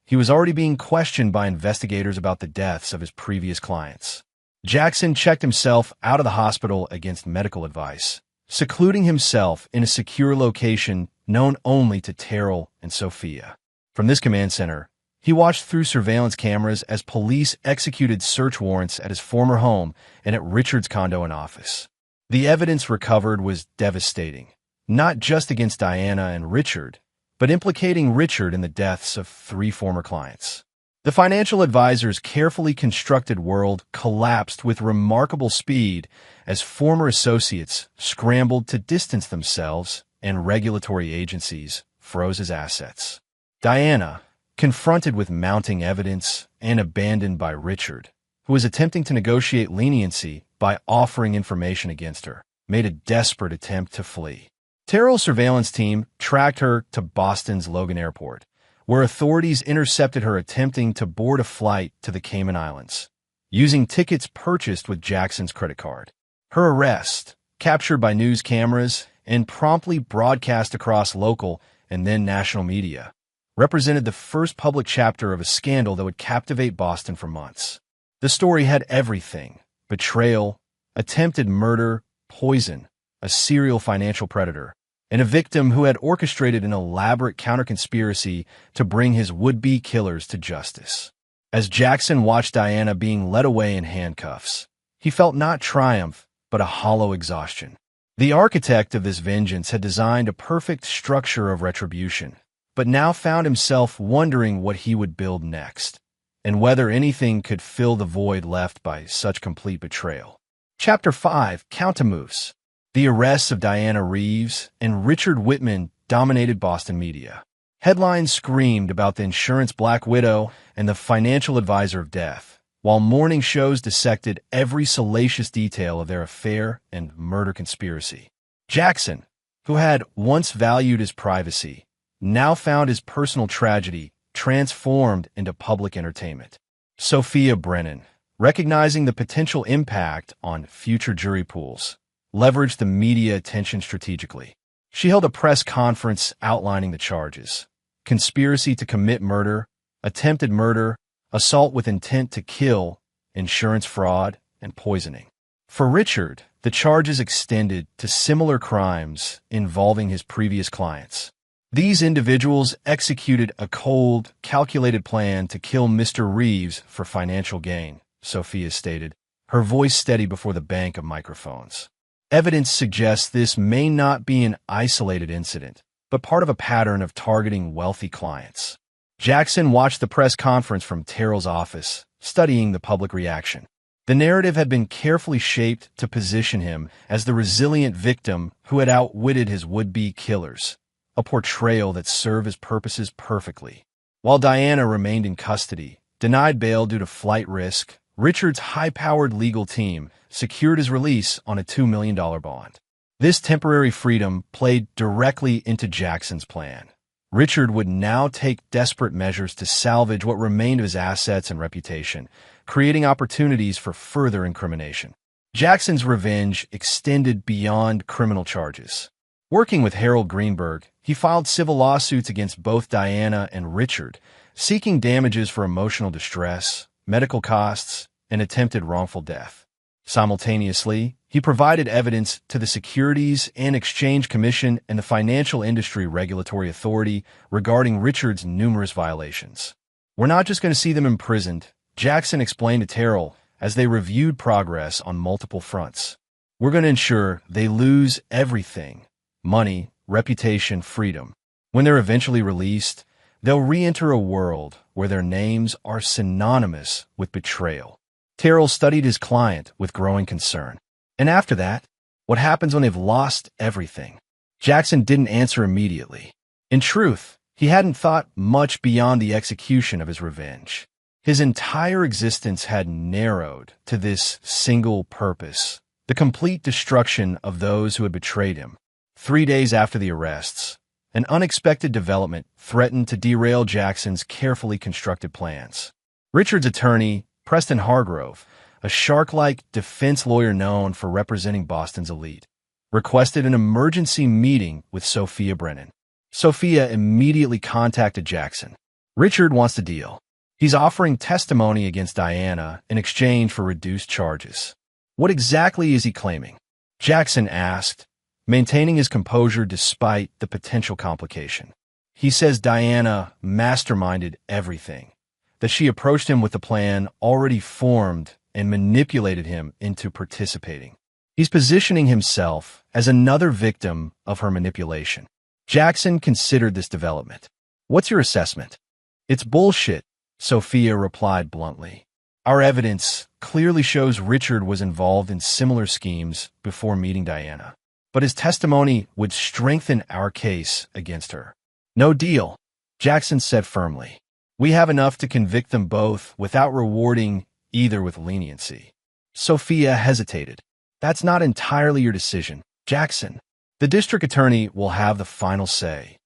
He was already being questioned by investigators about the deaths of his previous clients. Jackson checked himself out of the hospital against medical advice, secluding himself in a secure location known only to Terrell and Sophia. From this command center, he watched through surveillance cameras as police executed search warrants at his former home and at Richard's condo and office. The evidence recovered was devastating, not just against Diana and Richard, but implicating Richard in the deaths of 3 former clients. The financial advisor's carefully constructed world collapsed with remarkable speed as former associates scrambled to distance themselves and regulatory agencies froze his assets. Diana, confronted with mounting evidence and abandoned by Richard, who was attempting to negotiate leniency by offering information against her, made a desperate attempt to flee. Terrell's surveillance team tracked her to Boston's Logan Airport, where authorities intercepted her attempting to board a flight to the Cayman Islands, using tickets purchased with Jackson's credit card. Her arrest, captured by news cameras and promptly broadcast across local and then national media, represented the first public chapter of a scandal that would captivate Boston for months. The story had everything: betrayal, attempted murder, poison, a serial financial predator, and a victim who had orchestrated an elaborate counter-conspiracy to bring his would-be killers to justice. As Jackson watched Diana being led away in handcuffs, he felt not triumph, but a hollow exhaustion. The architect of this vengeance had designed a perfect structure of retribution, but now found himself wondering what he would build next, and whether anything could fill the void left by such complete betrayal. Chapter 5: Countermoves. The arrests of Diana Reeves and Richard Whitman dominated Boston media. Headlines screamed about the insurance Black Widow and the financial advisor of death, while morning shows dissected every salacious detail of their affair and murder conspiracy. Jackson, who had once valued his privacy, now found his personal tragedy transformed into public entertainment. Sophia Brennan, recognizing the potential impact on future jury pools, leveraged the media attention strategically. She held a press conference outlining the charges: conspiracy to commit murder, attempted murder, assault with intent to kill, insurance fraud, and poisoning. For Richard, the charges extended to similar crimes involving his previous clients. These individuals executed a cold, calculated plan to kill Mr. Reeves for financial gain, Sophia stated, her voice steady before the bank of microphones. Evidence suggests this may not be an isolated incident, but part of a pattern of targeting wealthy clients. Jackson watched the press conference from Terrell's office, studying the public reaction. The narrative had been carefully shaped to position him as the resilient victim who had outwitted his would-be killers, a portrayal that served his purposes perfectly. While Diana remained in custody, denied bail due to flight risk, Richard's high-powered legal team secured his release on a $2 million bond. This temporary freedom played directly into Jackson's plan. Richard would now take desperate measures to salvage what remained of his assets and reputation, creating opportunities for further incrimination. Jackson's revenge extended beyond criminal charges. Working with Harold Greenberg, he filed civil lawsuits against both Diana and Richard, seeking damages for emotional distress, medical costs, and attempted wrongful death. Simultaneously, he provided evidence to the Securities and Exchange Commission and the Financial Industry Regulatory Authority regarding Richard's numerous violations. "We're not just going to see them imprisoned," Jackson explained to Terrell as they reviewed progress on multiple fronts. "We're going to ensure they lose everything: money, reputation, freedom. When they're eventually released, they'll re-enter a world where their names are synonymous with betrayal." Terrell studied his client with growing concern. "And after that, what happens when they've lost everything?" Jackson didn't answer immediately. In truth, he hadn't thought much beyond the execution of his revenge. His entire existence had narrowed to this single purpose: the complete destruction of those who had betrayed him. 3 days after the arrests, an unexpected development threatened to derail Jackson's carefully constructed plans. Richard's attorney, Preston Hargrove, a shark-like defense lawyer known for representing Boston's elite, requested an emergency meeting with Sophia Brennan. Sophia immediately contacted Jackson. "Richard wants to deal. He's offering testimony against Diana in exchange for reduced charges." "What exactly is he claiming?" Jackson asked, maintaining his composure despite the potential complication. "He says Diana masterminded everything, that she approached him with a plan already formed and manipulated him into participating. He's positioning himself as another victim of her manipulation." Jackson considered this development. "What's your assessment?" "It's bullshit," Sophia replied bluntly. "Our evidence clearly shows Richard was involved in similar schemes before meeting Diana, but his testimony would strengthen our case against her." "No deal," Jackson said firmly. "We have enough to convict them both without rewarding either with leniency. Sophia hesitated. That's not entirely your decision, Jackson. The district attorney will have the final say.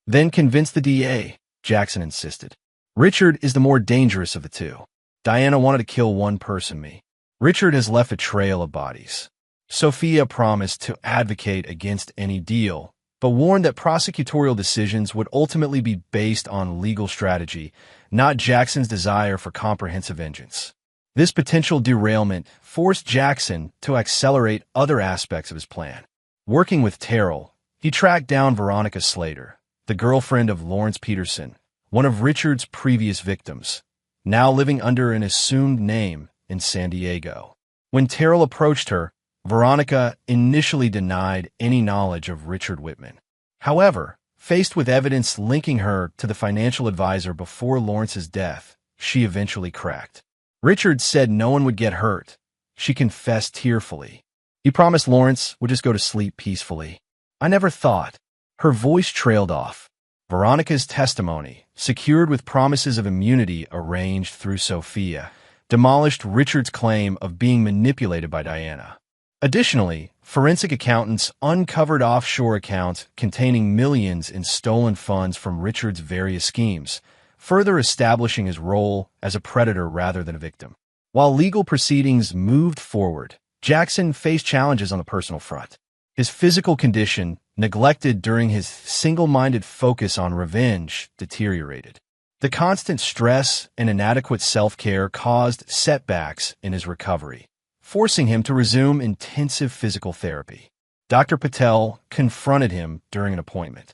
Then convince the DA, Jackson insisted. Richard is the more dangerous of the two. Diana wanted to kill one person, me. Richard has left a trail of bodies. Sophia promised to advocate against any deal, but warned that prosecutorial decisions would ultimately be based on legal strategy, not Jackson's desire for comprehensive vengeance. This potential derailment forced Jackson to accelerate other aspects of his plan. Working with Terrell, he tracked down Veronica Slater, the girlfriend of Lawrence Peterson, one of Richard's previous victims, now living under an assumed name in San Diego. When Terrell approached her, Veronica initially denied any knowledge of Richard Whitman. However, faced with evidence linking her to the financial advisor before Lawrence's death, she eventually cracked. Richard said no one would get hurt. She confessed tearfully. He promised Lawrence would just go to sleep peacefully. I never thought. Her voice trailed off. Veronica's testimony, secured with promises of immunity arranged through Sophia, demolished Richard's claim of being manipulated by Diana. Additionally, forensic accountants uncovered offshore accounts containing millions in stolen funds from Richard's various schemes, further establishing his role as a predator rather than a victim. While legal proceedings moved forward, Jackson faced challenges on the personal front. His physical condition, neglected during his single-minded focus on revenge, deteriorated. The constant stress and inadequate self-care caused setbacks in his recovery, forcing him to resume intensive physical therapy. Dr. Patel confronted him during an appointment.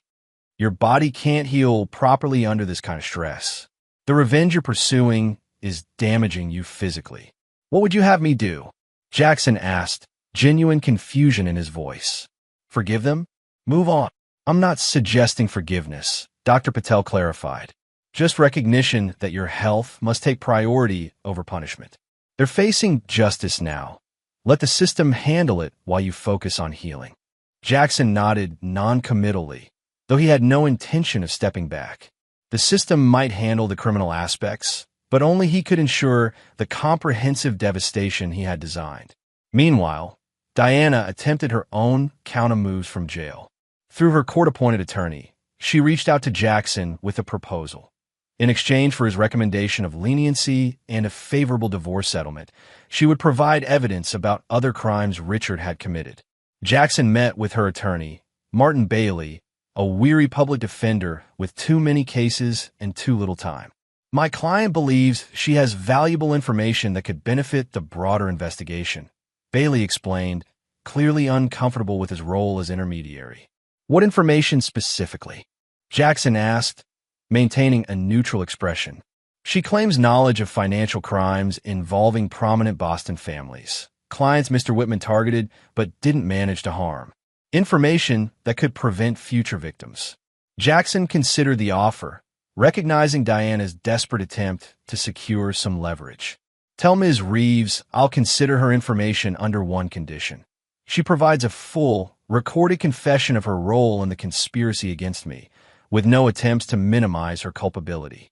Your body can't heal properly under this kind of stress. The revenge you're pursuing is damaging you physically. What would you have me do? Jackson asked, genuine confusion in his voice. Forgive them? Move on. I'm not suggesting forgiveness, Dr. Patel clarified. Just recognition that your health must take priority over punishment. They're facing justice now. Let the system handle it while you focus on healing. Jackson nodded non-committally, though he had no intention of stepping back. The system might handle the criminal aspects, but only he could ensure the comprehensive devastation he had designed. Meanwhile, Diana attempted her own counter-moves from jail. Through her court-appointed attorney, she reached out to Jackson with a proposal. In exchange for his recommendation of leniency and a favorable divorce settlement, she would provide evidence about other crimes Richard had committed. Jackson met with her attorney, Martin Bailey, a weary public defender with too many cases and too little time. My client believes she has valuable information that could benefit the broader investigation, Bailey explained, clearly uncomfortable with his role as intermediary. What information specifically? Jackson asked, maintaining a neutral expression. She claims knowledge of financial crimes involving prominent Boston families, clients Mr. Whitman targeted but didn't manage to harm. Information that could prevent future victims. Jackson considered the offer, recognizing Diana's desperate attempt to secure some leverage. Tell Ms. Reeves I'll consider her information under one condition. She provides a full, recorded confession of her role in the conspiracy against me, with no attempts to minimize her culpability.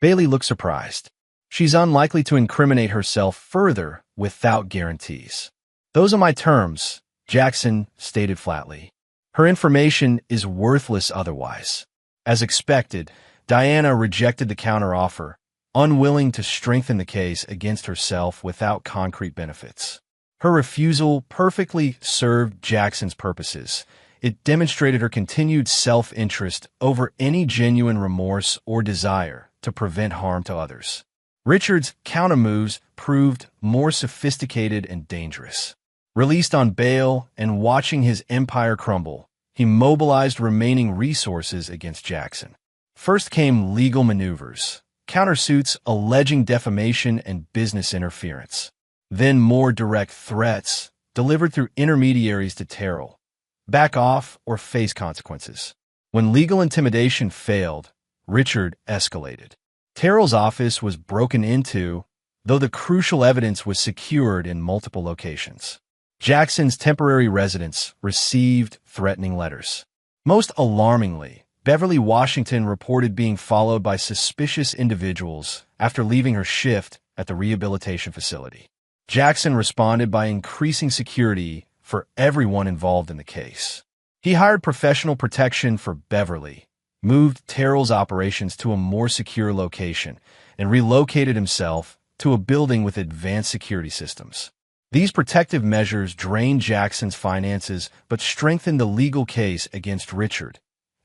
Bailey looked surprised. She's unlikely to incriminate herself further without guarantees. Those are my terms, Jackson stated flatly. Her information is worthless otherwise. As expected, Diana rejected the counteroffer, unwilling to strengthen the case against herself without concrete benefits. Her refusal perfectly served Jackson's purposes. It demonstrated her continued self-interest over any genuine remorse or desire to prevent harm to others. Richard's countermoves proved more sophisticated and dangerous. Released on bail and watching his empire crumble, he mobilized remaining resources against Jackson. First came legal maneuvers, countersuits alleging defamation and business interference. Then more direct threats, delivered through intermediaries to Terrell. Back off or face consequences. When legal intimidation failed, Richard escalated. Terrell's office was broken into, though the crucial evidence was secured in multiple locations. Jackson's temporary residence received threatening letters. Most alarmingly, Beverly Washington reported being followed by suspicious individuals after leaving her shift at the rehabilitation facility. Jackson responded by increasing security for everyone involved in the case. He hired professional protection for Beverly, moved Terrell's operations to a more secure location, and relocated himself to a building with advanced security systems. These protective measures drained Jackson's finances but strengthened the legal case against Richard,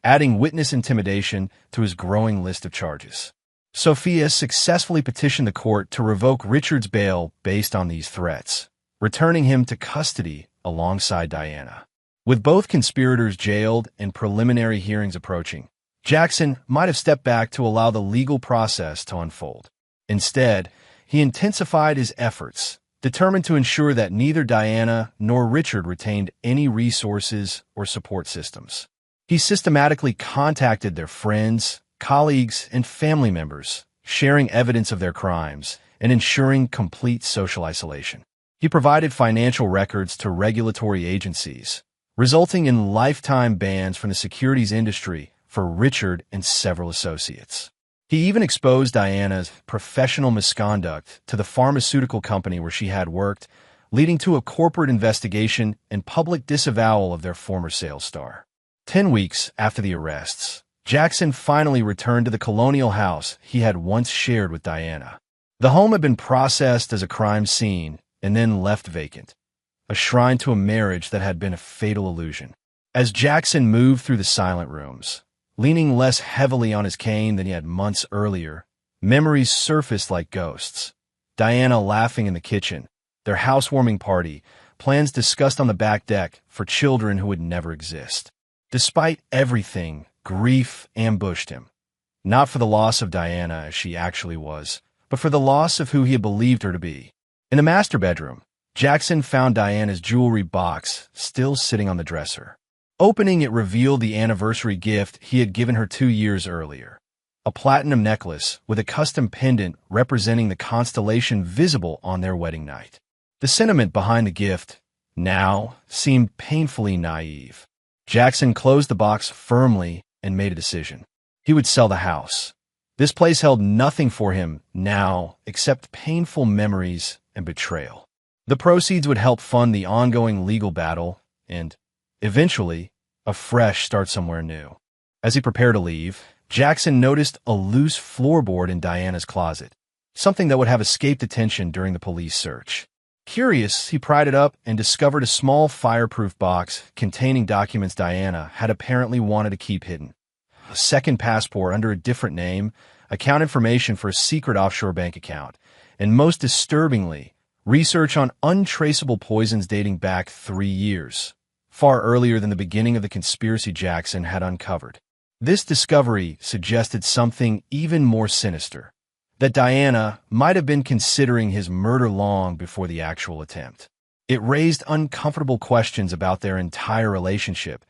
adding witness intimidation to his growing list of charges. Sophia successfully petitioned the court to revoke Richard's bail based on these threats, returning him to custody alongside Diana. With both conspirators jailed and preliminary hearings approaching, Jackson might have stepped back to allow the legal process to unfold. Instead, he intensified his efforts, determined to ensure that neither Diana nor Richard retained any resources or support systems. He systematically contacted their friends, colleagues, and family members, sharing evidence of their crimes and ensuring complete social isolation. He provided financial records to regulatory agencies, resulting in lifetime bans from the securities industry for Richard and several associates. He even exposed Diana's professional misconduct to the pharmaceutical company where she had worked, leading to a corporate investigation and public disavowal of their former sales star. 10 weeks after the arrests, Jackson finally returned to the colonial house he had once shared with Diana. The home had been processed as a crime scene and then left vacant, a shrine to a marriage that had been a fatal illusion. As Jackson moved through the silent rooms, leaning less heavily on his cane than he had months earlier, memories surfaced like ghosts. Diana laughing in the kitchen, their housewarming party, plans discussed on the back deck for children who would never exist. Despite everything, grief ambushed him. Not for the loss of Diana as she actually was, but for the loss of who he had believed her to be. In the master bedroom, Jackson found Diana's jewelry box still sitting on the dresser. Opening it revealed the anniversary gift he had given her 2 years earlier, a platinum necklace with a custom pendant representing the constellation visible on their wedding night. The sentiment behind the gift now seemed painfully naive. Jackson closed the box firmly and made a decision. He would sell the house. This place held nothing for him now except painful memories and betrayal. The proceeds would help fund the ongoing legal battle and, eventually, a fresh start somewhere new. As he prepared to leave, Jackson noticed a loose floorboard in Diana's closet, something that would have escaped attention during the police search. Curious, he pried it up and discovered a small fireproof box containing documents Diana had apparently wanted to keep hidden. A second passport under a different name, account information for a secret offshore bank account, and most disturbingly, research on untraceable poisons dating back 3 years, far earlier than the beginning of the conspiracy Jackson had uncovered. This discovery suggested something even more sinister, that Diana might have been considering his murder long before the actual attempt. It raised uncomfortable questions about their entire relationship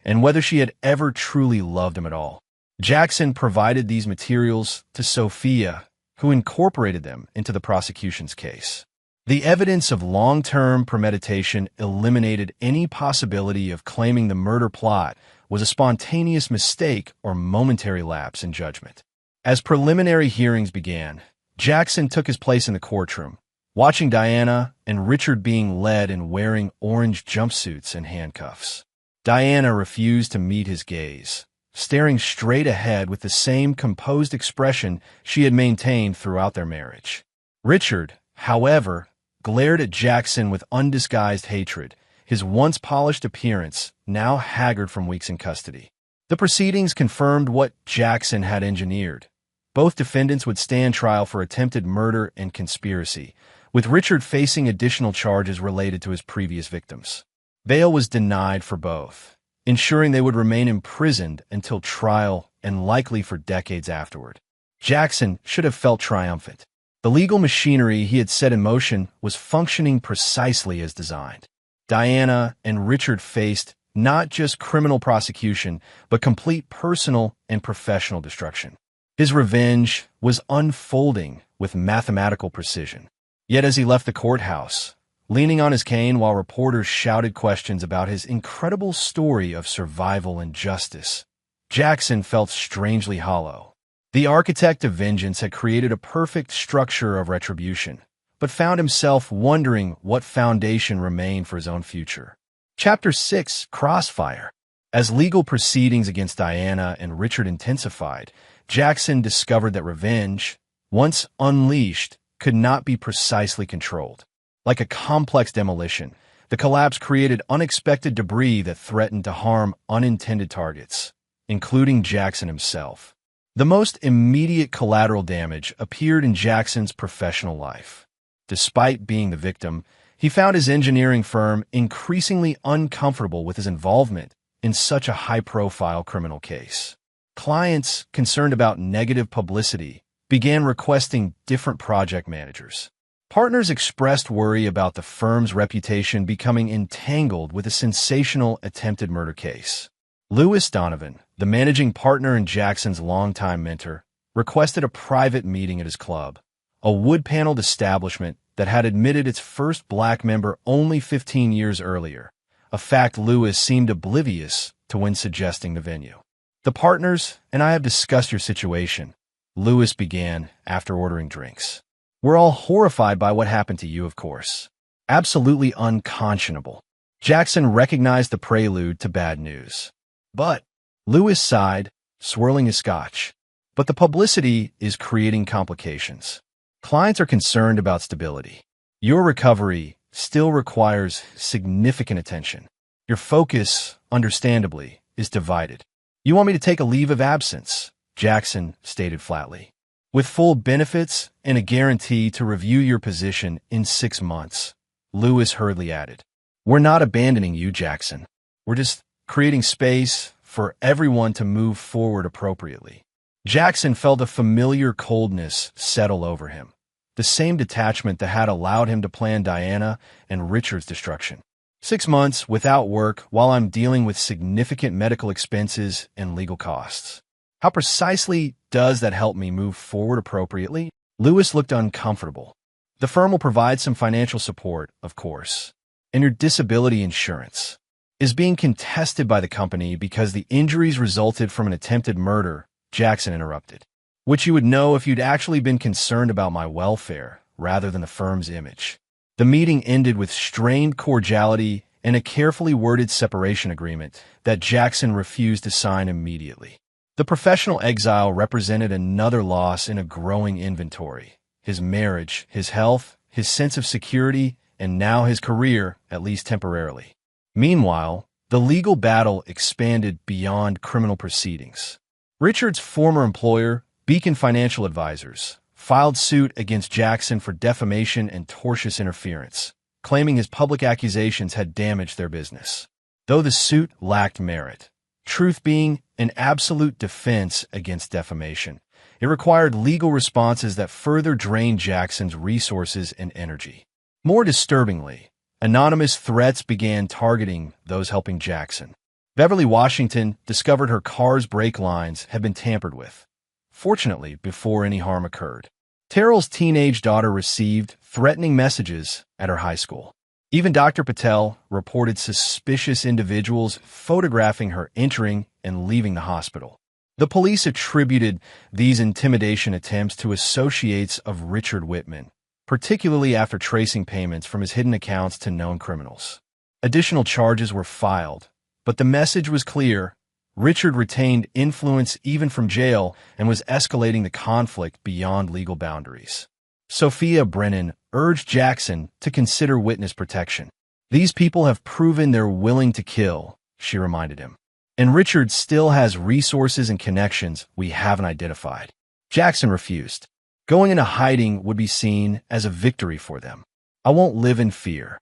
and whether she had ever truly loved him at all. Jackson provided these materials to Sophia, who incorporated them into the prosecution's case. The evidence of long-term premeditation eliminated any possibility of claiming the murder plot was a spontaneous mistake or momentary lapse in judgment. As preliminary hearings began, Jackson took his place in the courtroom, watching Diana and Richard being led and wearing orange jumpsuits and handcuffs. Diana refused to meet his gaze, staring straight ahead with the same composed expression she had maintained throughout their marriage. Richard, however, glared at Jackson with undisguised hatred, his once polished appearance now haggard from weeks in custody. The proceedings confirmed what Jackson had engineered. Both defendants would stand trial for attempted murder and conspiracy, with Richard facing additional charges related to his previous victims. Bail was denied for both, ensuring they would remain imprisoned until trial and likely for decades afterward. Jackson should have felt triumphant. The legal machinery he had set in motion was functioning precisely as designed. Diana and Richard faced not just criminal prosecution, but complete personal and professional destruction. His revenge was unfolding with mathematical precision. Yet as he left the courthouse, leaning on his cane while reporters shouted questions about his incredible story of survival and justice, Jackson felt strangely hollow. The architect of vengeance had created a perfect structure of retribution, but found himself wondering what foundation remained for his own future. Chapter 6: Crossfire. As legal proceedings against Diana and Richard intensified, Jackson discovered that revenge, once unleashed, could not be precisely controlled. Like a complex demolition, the collapse created unexpected debris that threatened to harm unintended targets, including Jackson himself. The most immediate collateral damage appeared in Jackson's professional life. Despite being the victim, he found his engineering firm increasingly uncomfortable with his involvement in such a high-profile criminal case. Clients, concerned about negative publicity, began requesting different project managers. Partners expressed worry about the firm's reputation becoming entangled with a sensational attempted murder case. Lewis Donovan, the managing partner and Jackson's longtime mentor, requested a private meeting at his club, a wood-paneled establishment that had admitted its first black member only 15 years earlier, a fact Lewis seemed oblivious to when suggesting the venue. "The partners and I have discussed your situation," Lewis began after ordering drinks. "We're all horrified by what happened to you, of course. Absolutely unconscionable." Jackson recognized the prelude to bad news. "But," Lewis sighed, swirling his scotch, "but the publicity is creating complications. Clients are concerned about stability. Your recovery still requires significant attention. Your focus, understandably, is divided." "You want me to take a leave of absence," Jackson stated flatly, "with full benefits and a guarantee to review your position in 6 months." Lewis hurriedly added, "We're not abandoning you, Jackson. We're just creating space for everyone to move forward appropriately." Jackson felt a familiar coldness settle over him, the same detachment that had allowed him to plan Diana and Richard's destruction. 6 months without work while I'm dealing with significant medical expenses and legal costs. How precisely does that help me move forward appropriately? Lewis looked uncomfortable. "The firm will provide some financial support, of course. And your disability insurance is being contested by the company because the injuries resulted from an attempted murder," Jackson interrupted, "which you would know if you'd actually been concerned about my welfare rather than the firm's image." The meeting ended with strained cordiality and a carefully worded separation agreement that Jackson refused to sign immediately. The professional exile represented another loss in a growing inventory: his marriage, his health, his sense of security, and now his career, at least temporarily. Meanwhile, the legal battle expanded beyond criminal proceedings. Richard's former employer, Beacon Financial Advisors, filed suit against Jackson for defamation and tortious interference, claiming his public accusations had damaged their business. Though the suit lacked merit, truth being an absolute defense against defamation, it required legal responses that further drained Jackson's resources and energy. More disturbingly, anonymous threats began targeting those helping Jackson. Beverly Washington discovered her car's brake lines had been tampered with, fortunately before any harm occurred. Terrell's teenage daughter received threatening messages at her high school. Even Dr. Patel reported suspicious individuals photographing her entering and leaving the hospital. The police attributed these intimidation attempts to associates of Richard Whitman, particularly after tracing payments from his hidden accounts to known criminals. Additional charges were filed, but the message was clear: Richard retained influence even from jail and was escalating the conflict beyond legal boundaries. Sophia Brennan urged Jackson to consider witness protection. "These people have proven they're willing to kill," she reminded him. "And Richard still has resources and connections we haven't identified." Jackson refused. Going into hiding would be seen as a victory for them. "I won't live in fear."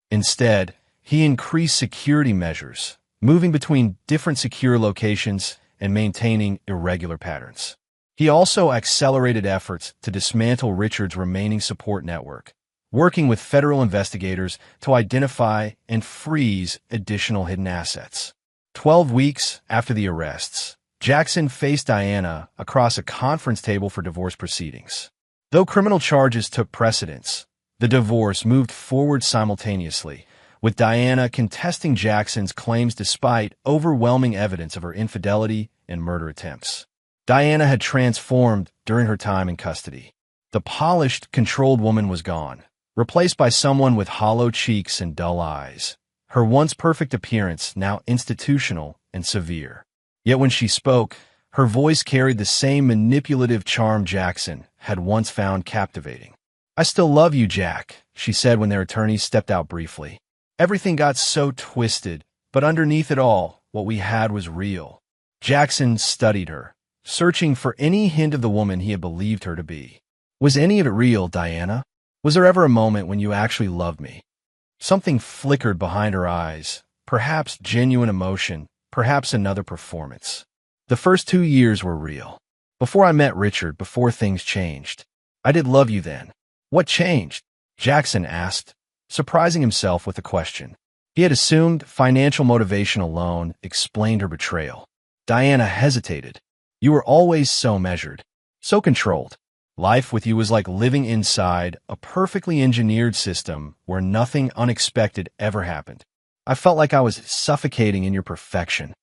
Instead, he increased security measures, moving between different secure locations and maintaining irregular patterns. He also accelerated efforts to dismantle Richard's remaining support network, working with federal investigators to identify and freeze additional hidden assets. 12 weeks after the arrests, Jackson faced Diana across a conference table for divorce proceedings. Though criminal charges took precedence, the divorce moved forward simultaneously, with Diana contesting Jackson's claims despite overwhelming evidence of her infidelity and murder attempts. Diana had transformed during her time in custody. The polished, controlled woman was gone, replaced by someone with hollow cheeks and dull eyes. Her once perfect appearance now institutional and severe. Yet when she spoke, her voice carried the same manipulative charm Jackson had once found captivating. "I still love you, Jack," she said when their attorneys stepped out briefly. "Everything got so twisted, but underneath it all, what we had was real." Jackson studied her, searching for any hint of the woman he had believed her to be. "Was any of it real, Diana? Was there ever a moment when you actually loved me?" Something flickered behind her eyes, perhaps genuine emotion, perhaps another performance. "The first 2 years were real. Before I met Richard, before things changed. I did love you then." "What changed?" Jackson asked, surprising himself with the question. He had assumed financial motivation alone explained her betrayal. Diana hesitated. "You were always so measured, so controlled. Life with you was like living inside a perfectly engineered system where nothing unexpected ever happened. I felt like I was suffocating in your perfection."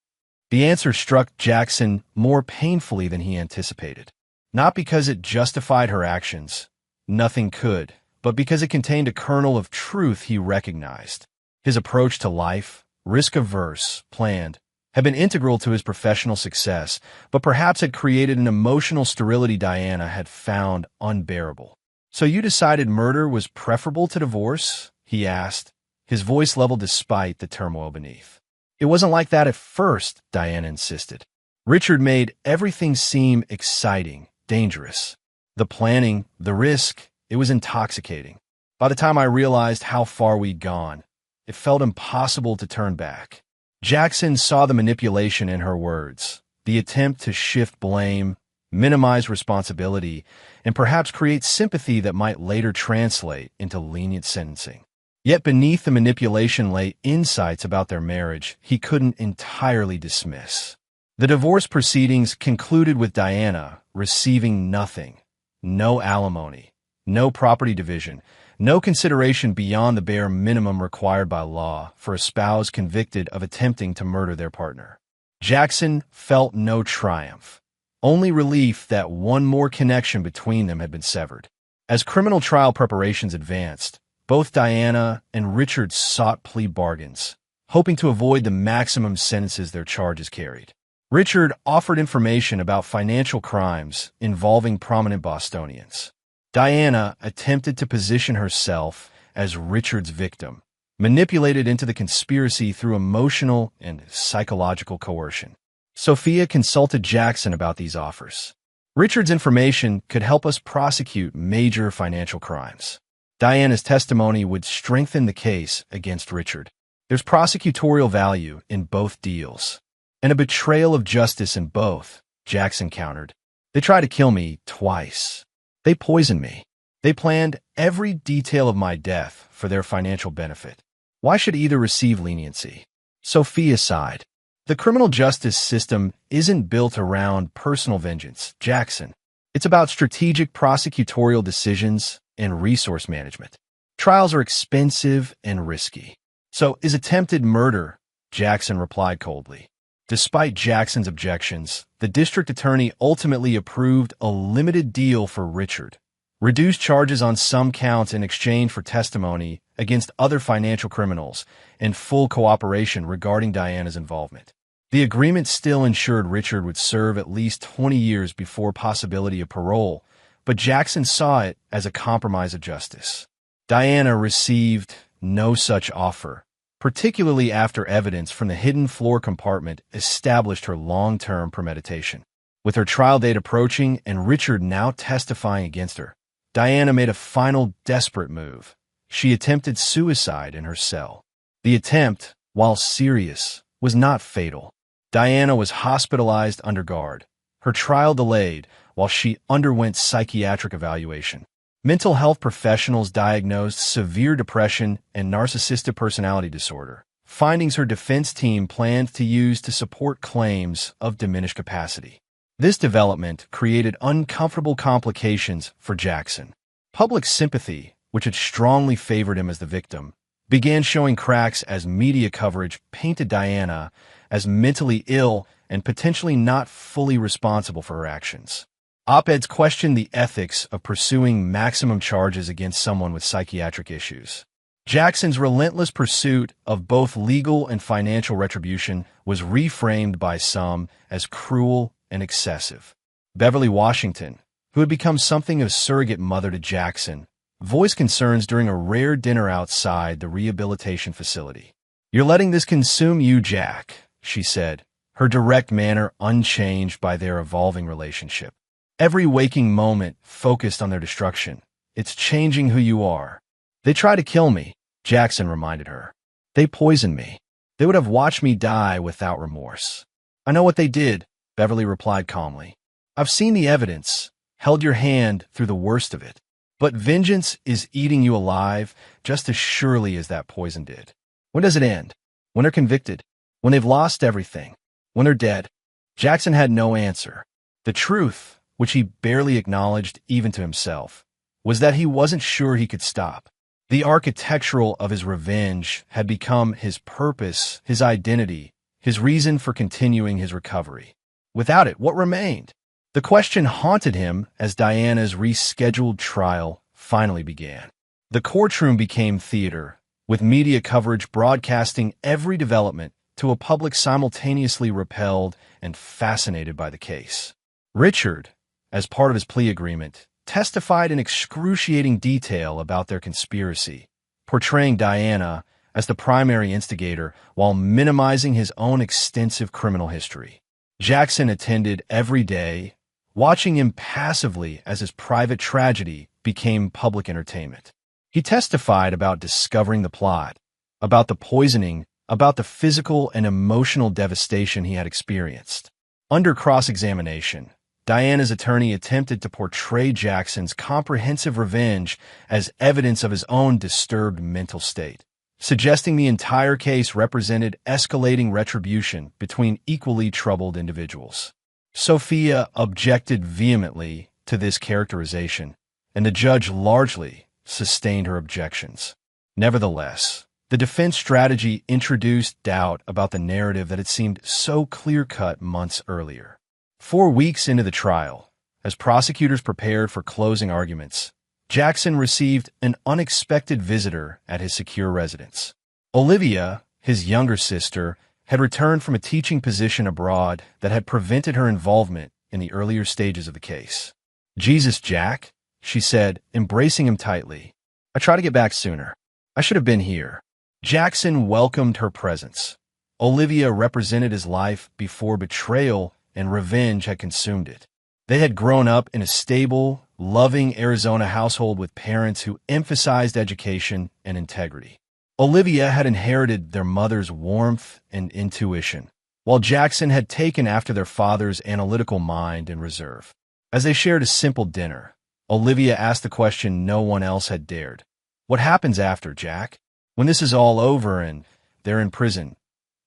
The answer struck Jackson more painfully than he anticipated. Not because it justified her actions, nothing could, but because it contained a kernel of truth he recognized. His approach to life, risk-averse, planned, had been integral to his professional success, but perhaps had created an emotional sterility Diana had found unbearable. "So you decided murder was preferable to divorce?" he asked, his voice leveled despite the turmoil beneath. "It wasn't like that at first," Diana insisted. "Richard made everything seem exciting, dangerous. The planning, the risk, it was intoxicating. By the time I realized how far we'd gone, it felt impossible to turn back." Jackson saw the manipulation in her words, the attempt to shift blame, minimize responsibility, and perhaps create sympathy that might later translate into lenient sentencing. Yet beneath the manipulation lay insights about their marriage he couldn't entirely dismiss. The divorce proceedings concluded with Diana receiving nothing, no alimony, no property division, no consideration beyond the bare minimum required by law for a spouse convicted of attempting to murder their partner. Jackson felt no triumph, only relief that one more connection between them had been severed. As criminal trial preparations advanced, both Diana and Richard sought plea bargains, hoping to avoid the maximum sentences their charges carried. Richard offered information about financial crimes involving prominent Bostonians. Diana attempted to position herself as Richard's victim, manipulated into the conspiracy through emotional and psychological coercion. Sophia consulted Jackson about these offers. "Richard's information could help us prosecute major financial crimes. Diana's testimony would strengthen the case against Richard. There's prosecutorial value in both deals, and a betrayal of justice in both," Jackson countered. "They tried to kill me twice. They poisoned me. They planned every detail of my death for their financial benefit. Why should either receive leniency?" Sophia sighed. "The criminal justice system isn't built around personal vengeance, Jackson. It's about strategic prosecutorial decisions and resource management. Trials are expensive and risky. So is attempted murder," Jackson replied coldly. Despite Jackson's objections, the district attorney ultimately approved a limited deal for Richard, reduced charges on some counts in exchange for testimony against other financial criminals, and full cooperation regarding Diana's involvement. The agreement still ensured Richard would serve at least 20 years before possibility of parole, but Jackson saw it as a compromise of justice. Diana received no such offer, particularly after evidence from the hidden floor compartment established her long-term premeditation. With her trial date approaching and Richard now testifying against her, Diana made a final desperate move. She attempted suicide in her cell. The attempt, while serious, was not fatal. Diana was hospitalized under guard, her trial delayed while she underwent psychiatric evaluation. Mental health professionals diagnosed severe depression and narcissistic personality disorder, findings her defense team planned to use to support claims of diminished capacity. This development created uncomfortable complications for Jackson. Public sympathy, which had strongly favored him as the victim, began showing cracks as media coverage painted Diana as mentally ill and potentially not fully responsible for her actions. Op-eds questioned the ethics of pursuing maximum charges against someone with psychiatric issues. Jackson's relentless pursuit of both legal and financial retribution was reframed by some as cruel and excessive. Beverly Washington, who had become something of a surrogate mother to Jackson, voiced concerns during a rare dinner outside the rehabilitation facility. "You're letting this consume you, Jack," she said, her direct manner unchanged by their evolving relationship. "Every waking moment focused on their destruction. It's changing who you are." "They tried to kill me," Jackson reminded her. "They poisoned me. They would have watched me die without remorse." "I know what they did," Beverly replied calmly. "I've seen the evidence, held your hand through the worst of it. But vengeance is eating you alive just as surely as that poison did. When does it end? When they're convicted? When they've lost everything? When they're dead?" Jackson had no answer. The truth, which he barely acknowledged even to himself, was that he wasn't sure he could stop. The architectural of his revenge had become his purpose, his identity, his reason for continuing his recovery. Without it, what remained? The question haunted him as Diana's rescheduled trial finally began. The courtroom became theater, with media coverage broadcasting every development to a public simultaneously repelled and fascinated by the case. Richard, as part of his plea agreement, testified in excruciating detail about their conspiracy, portraying Diana as the primary instigator while minimizing his own extensive criminal history. Jackson attended every day, watching impassively as his private tragedy became public entertainment. He testified about discovering the plot, about the poisoning, about the physical and emotional devastation he had experienced. Under cross-examination, Diana's attorney attempted to portray Jackson's comprehensive revenge as evidence of his own disturbed mental state, suggesting the entire case represented escalating retribution between equally troubled individuals. Sophia objected vehemently to this characterization, and the judge largely sustained her objections. Nevertheless, the defense strategy introduced doubt about the narrative that had seemed so clear-cut months earlier. 4 weeks into the trial, as prosecutors prepared for closing arguments, Jackson received an unexpected visitor at his secure residence. Olivia, his younger sister, had returned from a teaching position abroad that had prevented her involvement in the earlier stages of the case. "Jesus, Jack," she said, embracing him tightly. "I tried to get back sooner. I should have been here." Jackson welcomed her presence. Olivia represented his life before betrayal and revenge had consumed it. They had grown up in a stable, loving Arizona household with parents who emphasized education and integrity. Olivia had inherited their mother's warmth and intuition, while Jackson had taken after their father's analytical mind and reserve. As they shared a simple dinner, Olivia asked the question no one else had dared. "What happens after, Jack? When this is all over and they're in prison,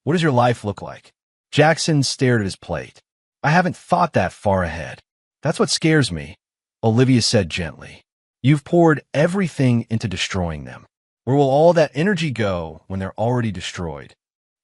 what does your life look like?" Jackson stared at his plate. "I haven't thought that far ahead. That's what scares me," Olivia said gently. "You've poured everything into destroying them. Where will all that energy go when they're already destroyed?"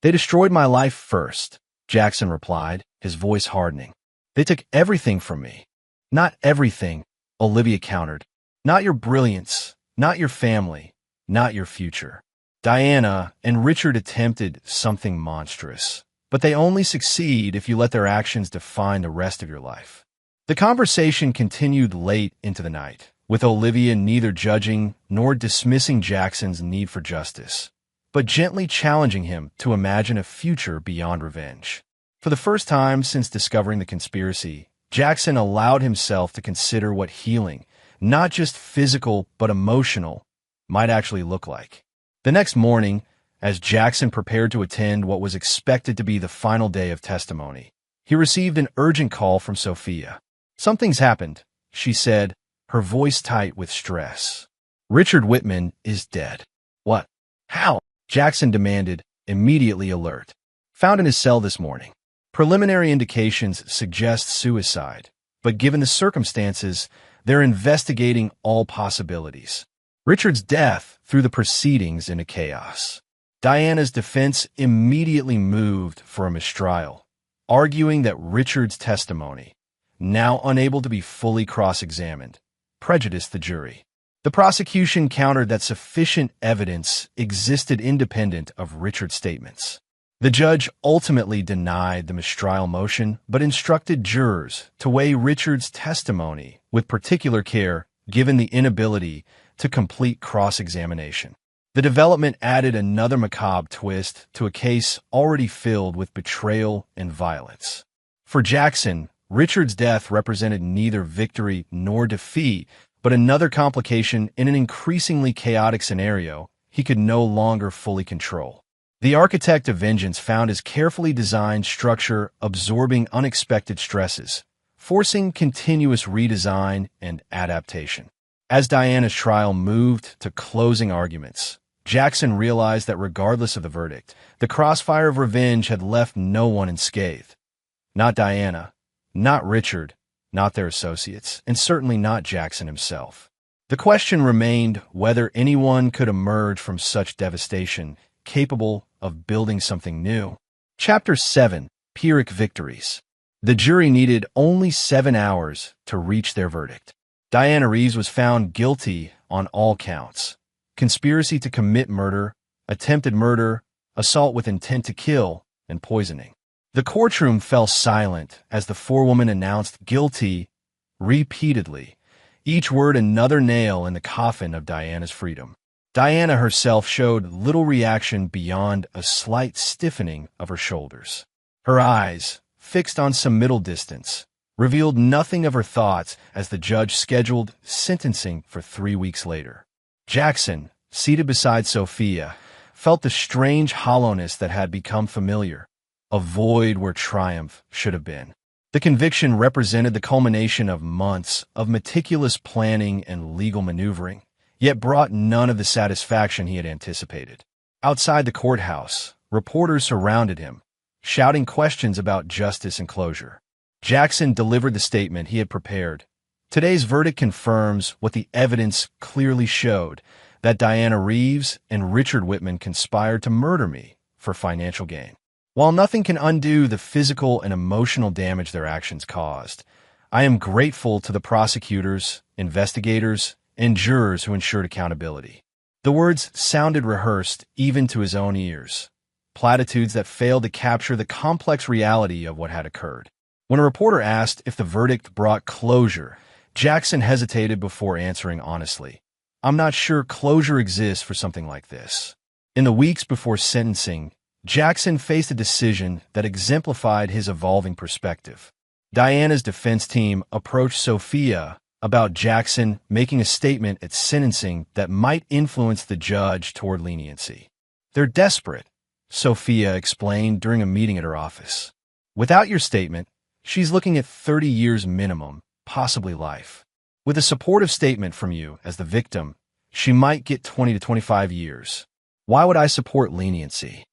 "They destroyed my life first," Jackson replied, his voice hardening. "They took everything from me." "Not everything," Olivia countered. "Not your brilliance, not your family, not your future." Diana and Richard attempted something monstrous, but they only succeed if you let their actions define the rest of your life. The conversation continued late into the night, with Olivia neither judging nor dismissing Jackson's need for justice, but gently challenging him to imagine a future beyond revenge. For the first time since discovering the conspiracy, Jackson allowed himself to consider what healing, not just physical but emotional, might actually look like. The next morning, as Jackson prepared to attend what was expected to be the final day of testimony, he received an urgent call from Sophia. "Something's happened," she said, her voice tight with stress. "Richard Whitman is dead." "What? How?" Jackson demanded, immediately alert. "Found in his cell this morning. Preliminary indications suggest suicide, but given the circumstances, they're investigating all possibilities." Richard's death threw the proceedings into chaos. Diana's defense immediately moved for a mistrial, arguing that Richard's testimony, now unable to be fully cross-examined, prejudiced the jury. The prosecution countered that sufficient evidence existed independent of Richard's statements. The judge ultimately denied the mistrial motion, but instructed jurors to weigh Richard's testimony with particular care, given the inability to complete cross-examination. The development added another macabre twist to a case already filled with betrayal and violence. For Jackson, Richard's death represented neither victory nor defeat, but another complication in an increasingly chaotic scenario he could no longer fully control. The architect of vengeance found his carefully designed structure absorbing unexpected stresses, forcing continuous redesign and adaptation. As Diana's trial moved to closing arguments, Jackson realized that regardless of the verdict, the crossfire of revenge had left no one unscathed. Not Diana, not Richard, not their associates, and certainly not Jackson himself. The question remained whether anyone could emerge from such devastation capable of building something new. Chapter 7. Pyrrhic Victories. The jury needed only 7 hours to reach their verdict. Diana Reeves was found guilty on all counts: conspiracy to commit murder, attempted murder, assault with intent to kill, and poisoning. The courtroom fell silent as the forewoman announced guilty repeatedly, each word another nail in the coffin of Diana's freedom. Diana herself showed little reaction beyond a slight stiffening of her shoulders. Her eyes, fixed on some middle distance, revealed nothing of her thoughts as the judge scheduled sentencing for 3 weeks later. Jackson, seated beside Sophia, felt the strange hollowness that had become familiar, a void where triumph should have been. The conviction represented the culmination of months of meticulous planning and legal maneuvering, yet brought none of the satisfaction he had anticipated. Outside the courthouse, reporters surrounded him, shouting questions about justice and closure. Jackson delivered the statement he had prepared. Today's verdict confirms what the evidence clearly showed, that Diana Reeves and Richard Whitman conspired to murder me for financial gain. While nothing can undo the physical and emotional damage their actions caused, I am grateful to the prosecutors, investigators, and jurors who ensured accountability. The words sounded rehearsed even to his own ears, platitudes that failed to capture the complex reality of what had occurred. When a reporter asked if the verdict brought closure, Jackson hesitated before answering honestly. I'm not sure closure exists for something like this. In the weeks before sentencing, Jackson faced a decision that exemplified his evolving perspective. Diana's defense team approached Sophia about Jackson making a statement at sentencing that might influence the judge toward leniency. They're desperate, Sophia explained during a meeting at her office. Without your statement, she's looking at 30 years minimum, possibly life. With a supportive statement from you as the victim, she might get 20 to 25 years. Why would I support leniency?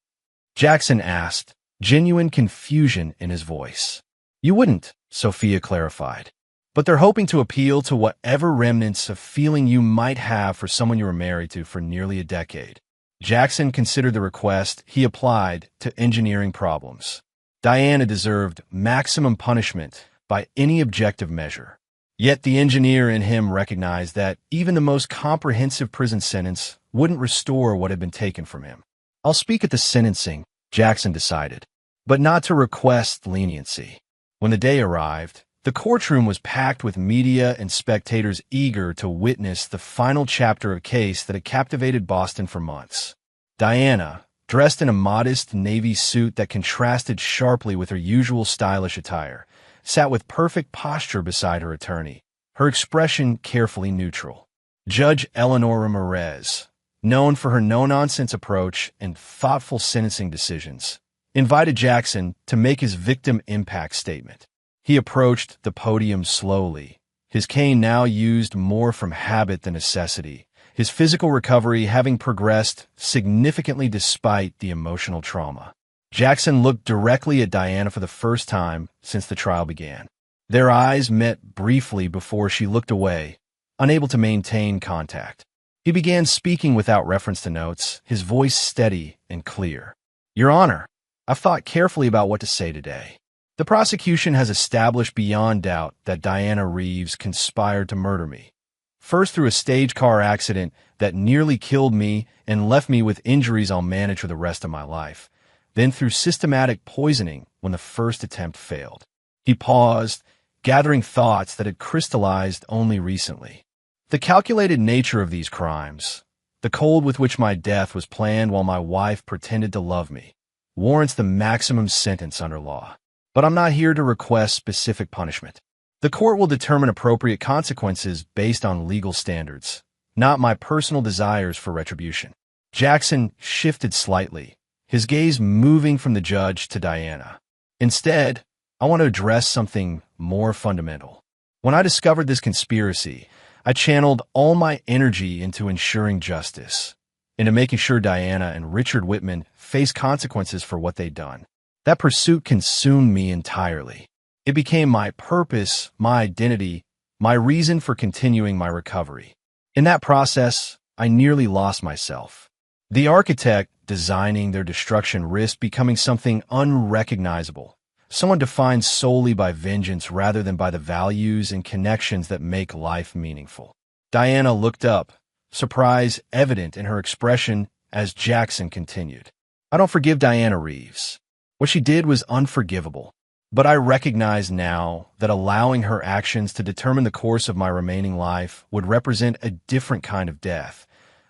Jackson asked, genuine confusion in his voice. You wouldn't, Sophia clarified. But they're hoping to appeal to whatever remnants of feeling you might have for someone you were married to for nearly a decade. Jackson considered the request he applied to engineering problems. Diana deserved maximum punishment by any objective measure. Yet the engineer in him recognized that even the most comprehensive prison sentence wouldn't restore what had been taken from him. I'll speak at the sentencing, Jackson decided, but not to request leniency. When the day arrived, the courtroom was packed with media and spectators eager to witness the final chapter of a case that had captivated Boston for months. Diana, dressed in a modest navy suit that contrasted sharply with her usual stylish attire, sat with perfect posture beside her attorney, her expression carefully neutral. Judge Eleanor Ramirez, known for her no-nonsense approach and thoughtful sentencing decisions, invited Jackson to make his victim impact statement. He approached the podium slowly, his cane now used more from habit than necessity, his physical recovery having progressed significantly despite the emotional trauma. Jackson looked directly at Diana for the first time since the trial began. Their eyes met briefly before she looked away, unable to maintain contact. He began speaking without reference to notes, his voice steady and clear. Your Honor, I've thought carefully about what to say today. The prosecution has established beyond doubt that Diana Reeves conspired to murder me. First through a stage car accident that nearly killed me and left me with injuries I'll manage for the rest of my life. Then through systematic poisoning when the first attempt failed. He paused, gathering thoughts that had crystallized only recently. The calculated nature of these crimes, the cold with which my death was planned while my wife pretended to love me, warrants the maximum sentence under law. But I'm not here to request specific punishment. The court will determine appropriate consequences based on legal standards, not my personal desires for retribution. Jackson shifted slightly, his gaze moving from the judge to Diana. Instead, I want to address something more fundamental. When I discovered this conspiracy, I channeled all my energy into ensuring justice, into making sure Diana and Richard Whitman face consequences for what they'd done. That pursuit consumed me entirely. It became my purpose, my identity, my reason for continuing my recovery. In that process, I nearly lost myself. The architect designing their destruction risked becoming something unrecognizable, someone defined solely by vengeance rather than by the values and connections that make life meaningful. Diana looked up, surprise evident in her expression as Jackson continued. I don't forgive Diana Reeves. What she did was unforgivable. But I recognize now that allowing her actions to determine the course of my remaining life would represent a different kind of death,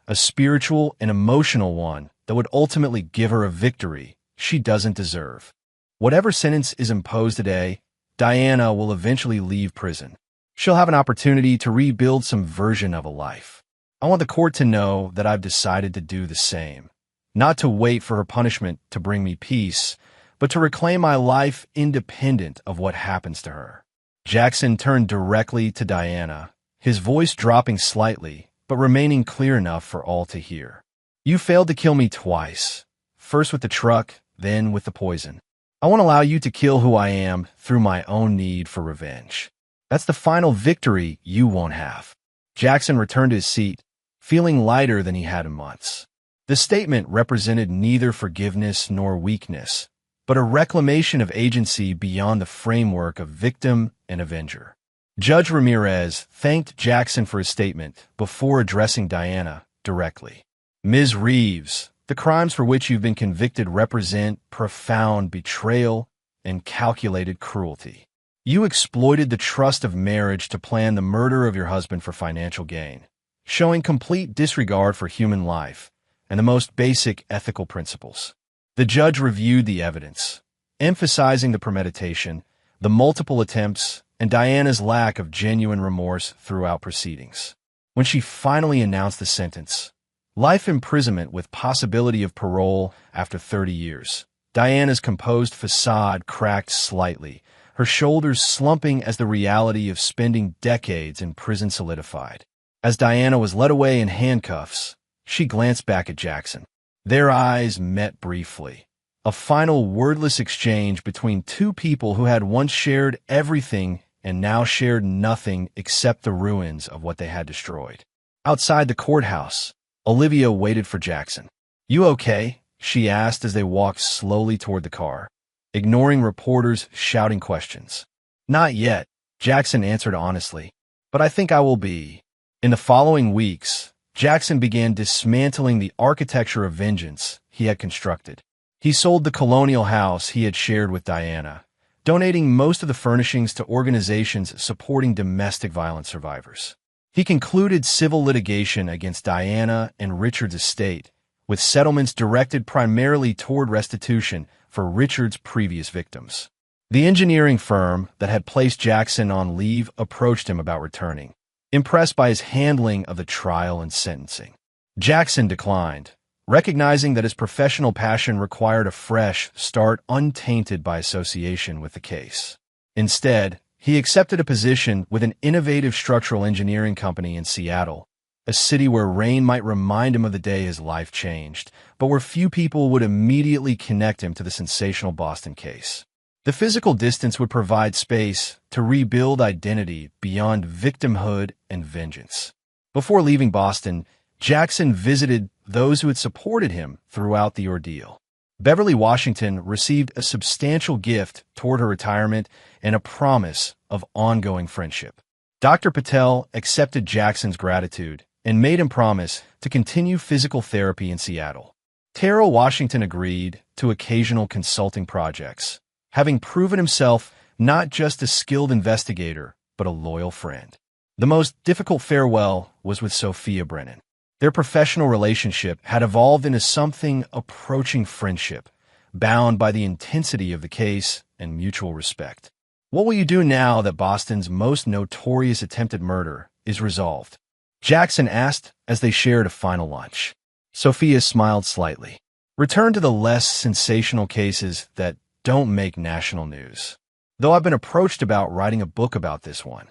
a spiritual and emotional one that would ultimately give her a victory she doesn't deserve. Whatever sentence is imposed today, Diana will eventually leave prison. She'll have an opportunity to rebuild some version of a life. I want the court to know that I've decided to do the same, not to wait for her punishment to bring me peace, but to reclaim my life independent of what happens to her. Jackson turned directly to Diana, his voice dropping slightly, but remaining clear enough for all to hear. You failed to kill me twice, first with the truck, then with the poison. I won't allow you to kill who I am through my own need for revenge. That's the final victory you won't have. Jackson returned to his seat, feeling lighter than he had in months. The statement represented neither forgiveness nor weakness, but a reclamation of agency beyond the framework of victim and avenger. Judge Ramirez thanked Jackson for his statement before addressing Diana directly. Ms. Reeves, the crimes for which you've been convicted represent profound betrayal and calculated cruelty. You exploited the trust of marriage to plan the murder of your husband for financial gain, showing complete disregard for human life and the most basic ethical principles. The judge reviewed the evidence, emphasizing the premeditation, the multiple attempts, and Diana's lack of genuine remorse throughout proceedings. When she finally announced the sentence, life imprisonment with possibility of parole after 30 years, Diana's composed facade cracked slightly, her shoulders slumping as the reality of spending decades in prison solidified. As Diana was led away in handcuffs, she glanced back at Jackson. Their eyes met briefly, a final wordless exchange between two people who had once shared everything and now shared nothing except the ruins of what they had destroyed. Outside the courthouse, Olivia waited for Jackson. You okay? She asked as they walked slowly toward the car, ignoring reporters shouting questions. Not yet, Jackson answered honestly, but I think I will be. In the following weeks, Jackson began dismantling the architecture of vengeance he had constructed. He sold the colonial house he had shared with Diana, donating most of the furnishings to organizations supporting domestic violence survivors. He concluded civil litigation against Diana and Richard's estate, with settlements directed primarily toward restitution for Richard's previous victims. The engineering firm that had placed Jackson on leave approached him about returning, impressed by his handling of the trial and sentencing. Jackson declined, recognizing that his professional passion required a fresh start untainted by association with the case. Instead, he accepted a position with an innovative structural engineering company in Seattle, a city where rain might remind him of the day his life changed, but where few people would immediately connect him to the sensational Boston case. The physical distance would provide space to rebuild identity beyond victimhood and vengeance. Before leaving Boston, Jackson visited those who had supported him throughout the ordeal. Beverly Washington received a substantial gift toward her retirement and a promise of ongoing friendship. Dr. Patel accepted Jackson's gratitude and made him promise to continue physical therapy in Seattle. Terrell Washington agreed to occasional consulting projects, having proven himself not just a skilled investigator, but a loyal friend. The most difficult farewell was with Sophia Brennan. Their professional relationship had evolved into something approaching friendship, bound by the intensity of the case and mutual respect. What will you do now that Boston's most notorious attempted murder is resolved? Jackson asked as they shared a final lunch. Sophia smiled slightly. Return to the less sensational cases that don't make national news. Though I've been approached about writing a book about this one.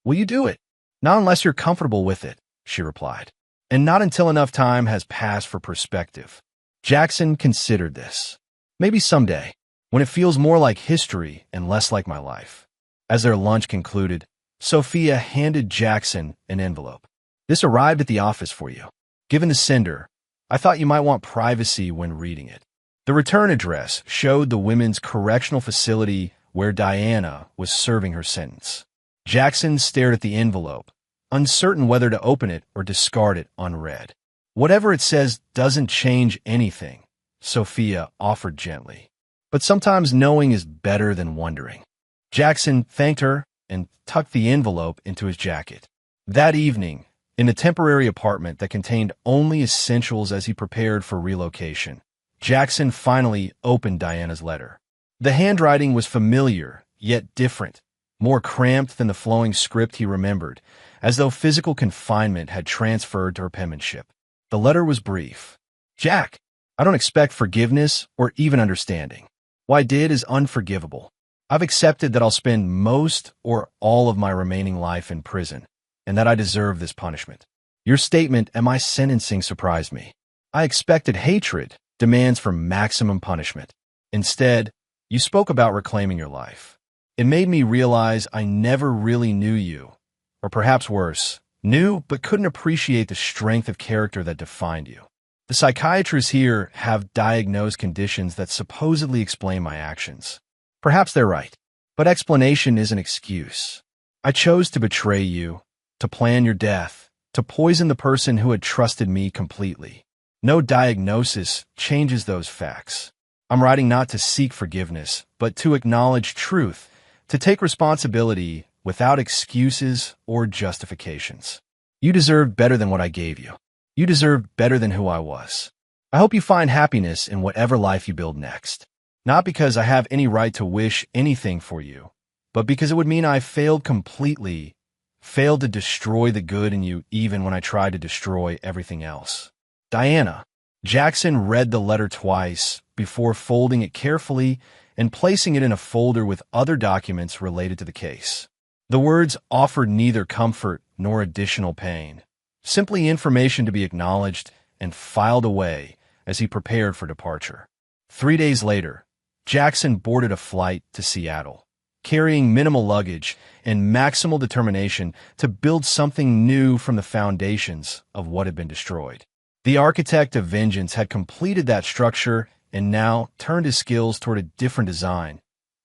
Will you do it? Not unless you're comfortable with it, she replied. And not until enough time has passed for perspective. Jackson considered this. Maybe someday, when it feels more like history and less like my life. As their lunch concluded, Sophia handed Jackson an envelope. This arrived at the office for you. Given the sender, I thought you might want privacy when reading it. The return address showed the women's correctional facility where Diana was serving her sentence. Jackson stared at the envelope, uncertain whether to open it or discard it unread. Whatever it says doesn't change anything, Sophia offered gently. But sometimes knowing is better than wondering. Jackson thanked her and tucked the envelope into his jacket. That evening, in a temporary apartment that contained only essentials as he prepared for relocation, Jackson finally opened Diana's letter. The handwriting was familiar, yet different, more cramped than the flowing script he remembered, as though physical confinement had transferred to her penmanship. The letter was brief. Jack, I don't expect forgiveness or even understanding. What I did is unforgivable. I've accepted that I'll spend most or all of my remaining life in prison, and that I deserve this punishment. Your statement and my sentencing surprised me. I expected hatred, demands for maximum punishment. Instead, you spoke about reclaiming your life. It made me realize I never really knew you. Or perhaps worse, knew but couldn't appreciate the strength of character that defined you. The psychiatrists here have diagnosed conditions that supposedly explain my actions. Perhaps they're right, but explanation is an excuse. I chose to betray you, to plan your death, to poison the person who had trusted me completely. No diagnosis changes those facts. I'm writing not to seek forgiveness, but to acknowledge truth, to take responsibility without excuses or justifications. You deserved better than what I gave you. You deserved better than who I was. I hope you find happiness in whatever life you build next. Not because I have any right to wish anything for you, but because it would mean I failed completely, failed to destroy the good in you even when I tried to destroy everything else. Diana. Jackson read the letter twice before folding it carefully and placing it in a folder with other documents related to the case. The words offered neither comfort nor additional pain, simply information to be acknowledged and filed away as he prepared for departure. 3 days later, Jackson boarded a flight to Seattle, carrying minimal luggage and maximal determination to build something new from the foundations of what had been destroyed. The architect of vengeance had completed that structure and now turned his skills toward a different design,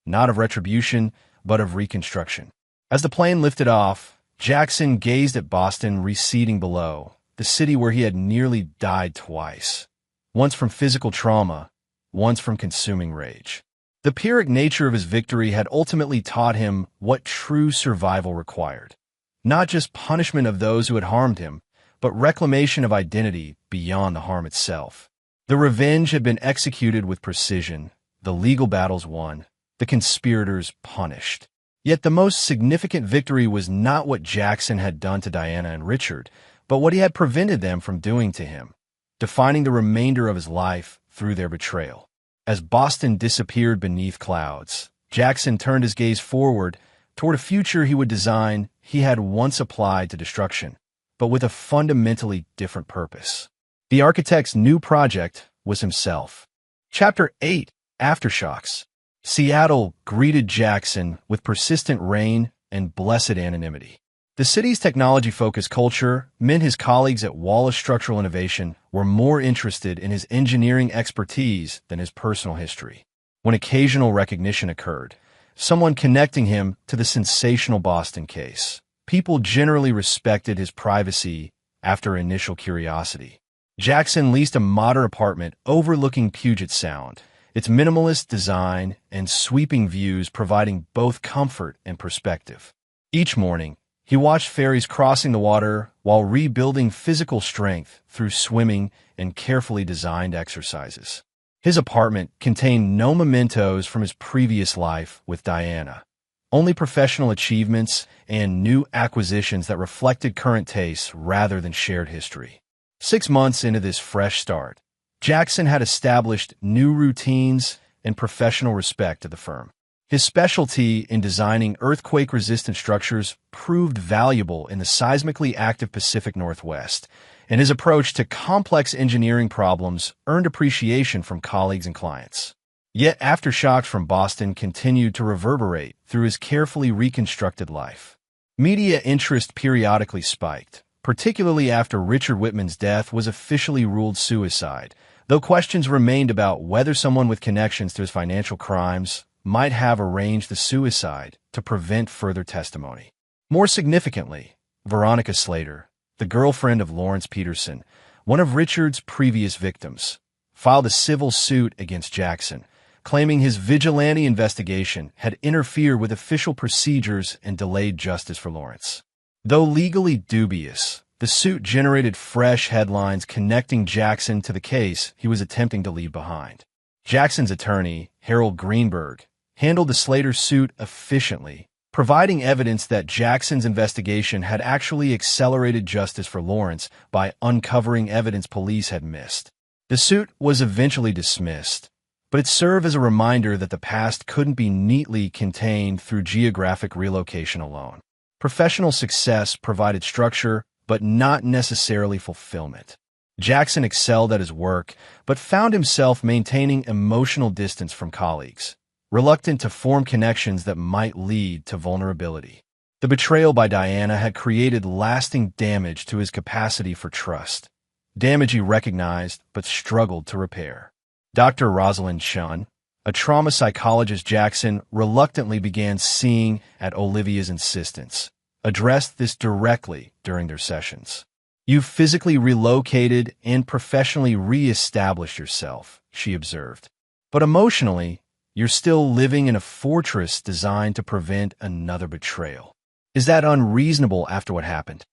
not of retribution, but of reconstruction. As the plane lifted off, Jackson gazed at Boston receding below, the city where he had nearly died twice, once from physical trauma, once from consuming rage. The Pyrrhic nature of his victory had ultimately taught him what true survival required. Not just punishment of those who had harmed him, but reclamation of identity beyond the harm itself. The revenge had been executed with precision, the legal battles won, the conspirators punished. Yet the most significant victory was not what Jackson had done to Diana and Richard, but what he had prevented them from doing to him, defining the remainder of his life through their betrayal. As Boston disappeared beneath clouds, Jackson turned his gaze forward toward a future he would design he had once applied to destruction, but with a fundamentally different purpose. The architect's new project was himself. Chapter 8, Aftershocks. Seattle greeted Jackson with persistent rain and blessed anonymity. The city's technology-focused culture meant his colleagues at Wallace Structural Innovation were more interested in his engineering expertise than his personal history. When occasional recognition occurred, someone connecting him to the sensational Boston case, people generally respected his privacy after initial curiosity. Jackson leased a modern apartment overlooking Puget Sound, its minimalist design and sweeping views providing both comfort and perspective. Each morning, he watched ferries crossing the water while rebuilding physical strength through swimming and carefully designed exercises. His apartment contained no mementos from his previous life with Diana, only professional achievements and new acquisitions that reflected current tastes rather than shared history. 6 months into this fresh start, Jackson had established new routines and professional respect at the firm. His specialty in designing earthquake-resistant structures proved valuable in the seismically active Pacific Northwest, and his approach to complex engineering problems earned appreciation from colleagues and clients. Yet aftershocks from Boston continued to reverberate through his carefully reconstructed life. Media interest periodically spiked, particularly after Richard Whitman's death was officially ruled suicide, though questions remained about whether someone with connections to his financial crimes might have arranged the suicide to prevent further testimony. More significantly, Veronica Slater, the girlfriend of Lawrence Peterson, one of Richard's previous victims, filed a civil suit against Jackson, claiming his vigilante investigation had interfered with official procedures and delayed justice for Lawrence. Though legally dubious, the suit generated fresh headlines connecting Jackson to the case he was attempting to leave behind. Jackson's attorney, Harold Greenberg, handled the Slater suit efficiently, providing evidence that Jackson's investigation had actually accelerated justice for Lawrence by uncovering evidence police had missed. The suit was eventually dismissed, but it served as a reminder that the past couldn't be neatly contained through geographic relocation alone. Professional success provided structure, but not necessarily fulfillment. Jackson excelled at his work, but found himself maintaining emotional distance from colleagues, reluctant to form connections that might lead to vulnerability. The betrayal by Diana had created lasting damage to his capacity for trust, damage he recognized but struggled to repair. Dr. Rosalind Chun, a trauma psychologist Jackson reluctantly began seeing at Olivia's insistence, addressed this directly during their sessions. "You've physically relocated and professionally re-established yourself," she observed. "But emotionally, you're still living in a fortress designed to prevent another betrayal. Is that unreasonable after what happened?"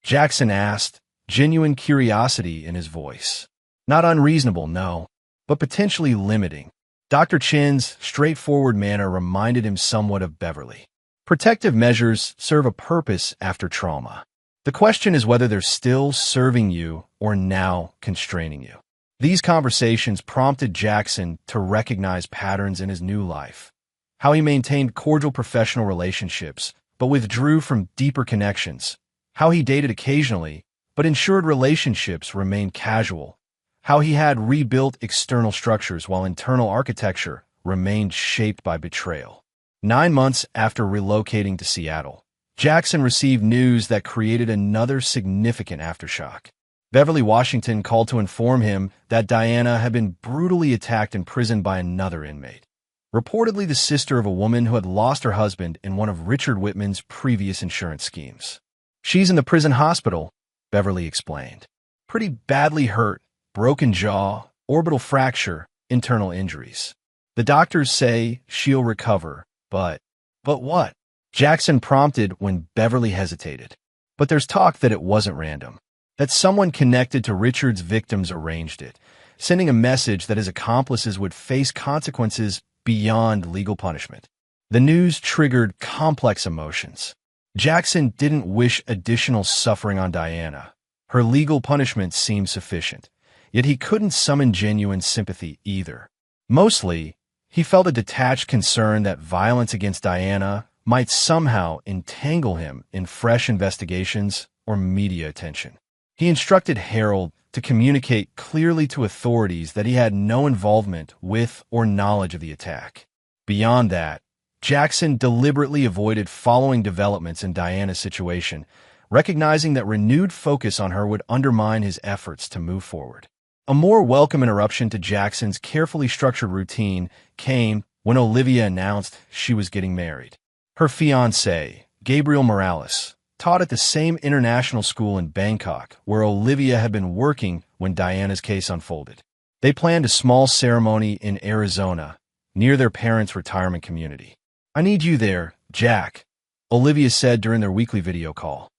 Jackson asked, genuine curiosity in his voice. "Not unreasonable, no, but potentially limiting." Dr. Chin's straightforward manner reminded him somewhat of Beverly. Protective measures serve a purpose after trauma. The question is whether they're still serving you or now constraining you. These conversations prompted Jackson to recognize patterns in his new life, how he maintained cordial professional relationships but withdrew from deeper connections, how he dated occasionally but ensured relationships remained casual, how he had rebuilt external structures while internal architecture remained shaped by betrayal. 9 months after relocating to Seattle, Jackson received news that created another significant aftershock. Beverly Washington called to inform him that Diana had been brutally attacked in prison by another inmate, reportedly the sister of a woman who had lost her husband in one of Richard Whitman's previous insurance schemes. "She's in the prison hospital," Beverly explained. "Pretty badly hurt, broken jaw, orbital fracture, internal injuries. The doctors say she'll recover, but what?" Jackson prompted when Beverly hesitated. "But there's talk that it wasn't random, that someone connected to Richard's victims arranged it, sending a message that his accomplices would face consequences beyond legal punishment." The news triggered complex emotions. Jackson didn't wish additional suffering on Diana. Her legal punishment seemed sufficient, yet he couldn't summon genuine sympathy either. Mostly, he felt a detached concern that violence against Diana might somehow entangle him in fresh investigations or media attention. He instructed Harold to communicate clearly to authorities that he had no involvement with or knowledge of the attack. Beyond that, Jackson deliberately avoided following developments in Diana's situation, recognizing that renewed focus on her would undermine his efforts to move forward. A more welcome interruption to Jackson's carefully structured routine came when Olivia announced she was getting married. Her fiancé, Gabriel Morales, taught at the same international school in Bangkok where Olivia had been working when Diana's case unfolded. They planned a small ceremony in Arizona, near their parents' retirement community. "I need you there, Jack," Olivia said during their weekly video call.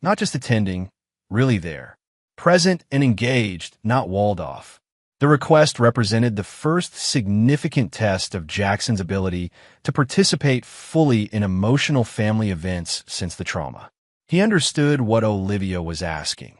"Not just attending, really there. Present and engaged, not walled off." The request represented the first significant test of Jackson's ability to participate fully in emotional family events since the trauma. He understood what Olivia was asking.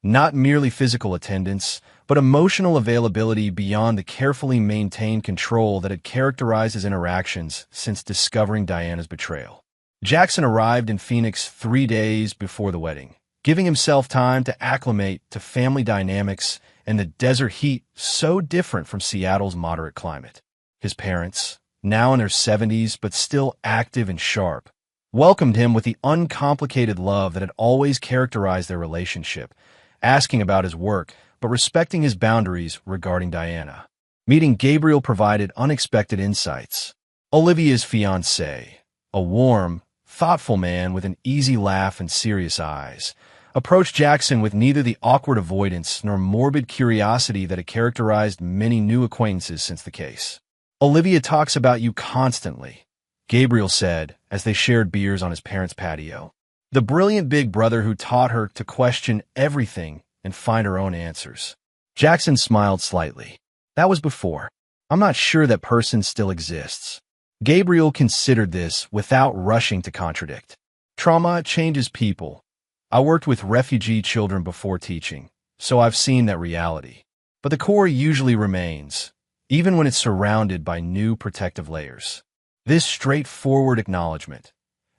Not merely physical attendance, but emotional availability beyond the carefully maintained control that had characterized his interactions since discovering Diana's betrayal. Jackson arrived in Phoenix 3 days before the wedding, giving himself time to acclimate to family dynamics and the desert heat so different from Seattle's moderate climate. His parents, now in their 70s but still active and sharp, welcomed him with the uncomplicated love that had always characterized their relationship, asking about his work but respecting his boundaries regarding Diana. Meeting Gabriel provided unexpected insights. Olivia's fiancé, a warm, thoughtful man with an easy laugh and serious eyes, approached Jackson with neither the awkward avoidance nor morbid curiosity that had characterized many new acquaintances since the case. "Olivia talks about you constantly," Gabriel said as they shared beers on his parents' patio. "The brilliant big brother who taught her to question everything and find her own answers." Jackson smiled slightly. "That was before. I'm not sure that person still exists." Gabriel considered this without rushing to contradict. "Trauma changes people. I worked with refugee children before teaching, so I've seen that reality. But the core usually remains, even when it's surrounded by new protective layers." This straightforward acknowledgement,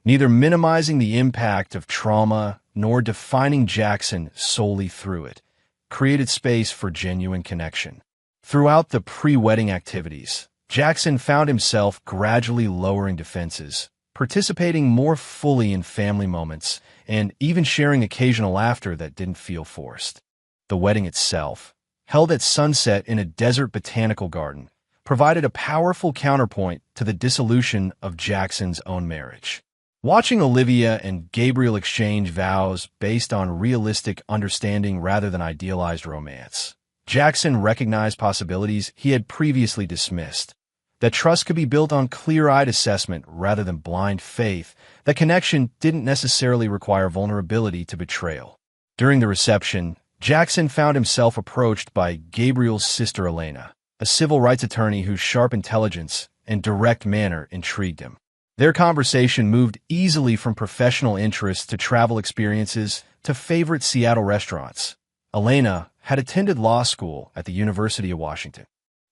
neither minimizing the impact of trauma nor defining Jackson solely through it, created space for genuine connection. Throughout the pre-wedding activities, Jackson found himself gradually lowering defenses, participating more fully in family moments, and even sharing occasional laughter that didn't feel forced. The wedding itself, held at sunset in a desert botanical garden, provided a powerful counterpoint to the dissolution of Jackson's own marriage. Watching Olivia and Gabriel exchange vows based on realistic understanding rather than idealized romance, Jackson recognized possibilities he had previously dismissed. That trust could be built on clear-eyed assessment rather than blind faith. That connection didn't necessarily require vulnerability to betrayal. During the reception, Jackson found himself approached by Gabriel's sister Elena, a civil rights attorney whose sharp intelligence and direct manner intrigued him. Their conversation moved easily from professional interests to travel experiences to favorite Seattle restaurants. Elena had attended law school at the University of Washington.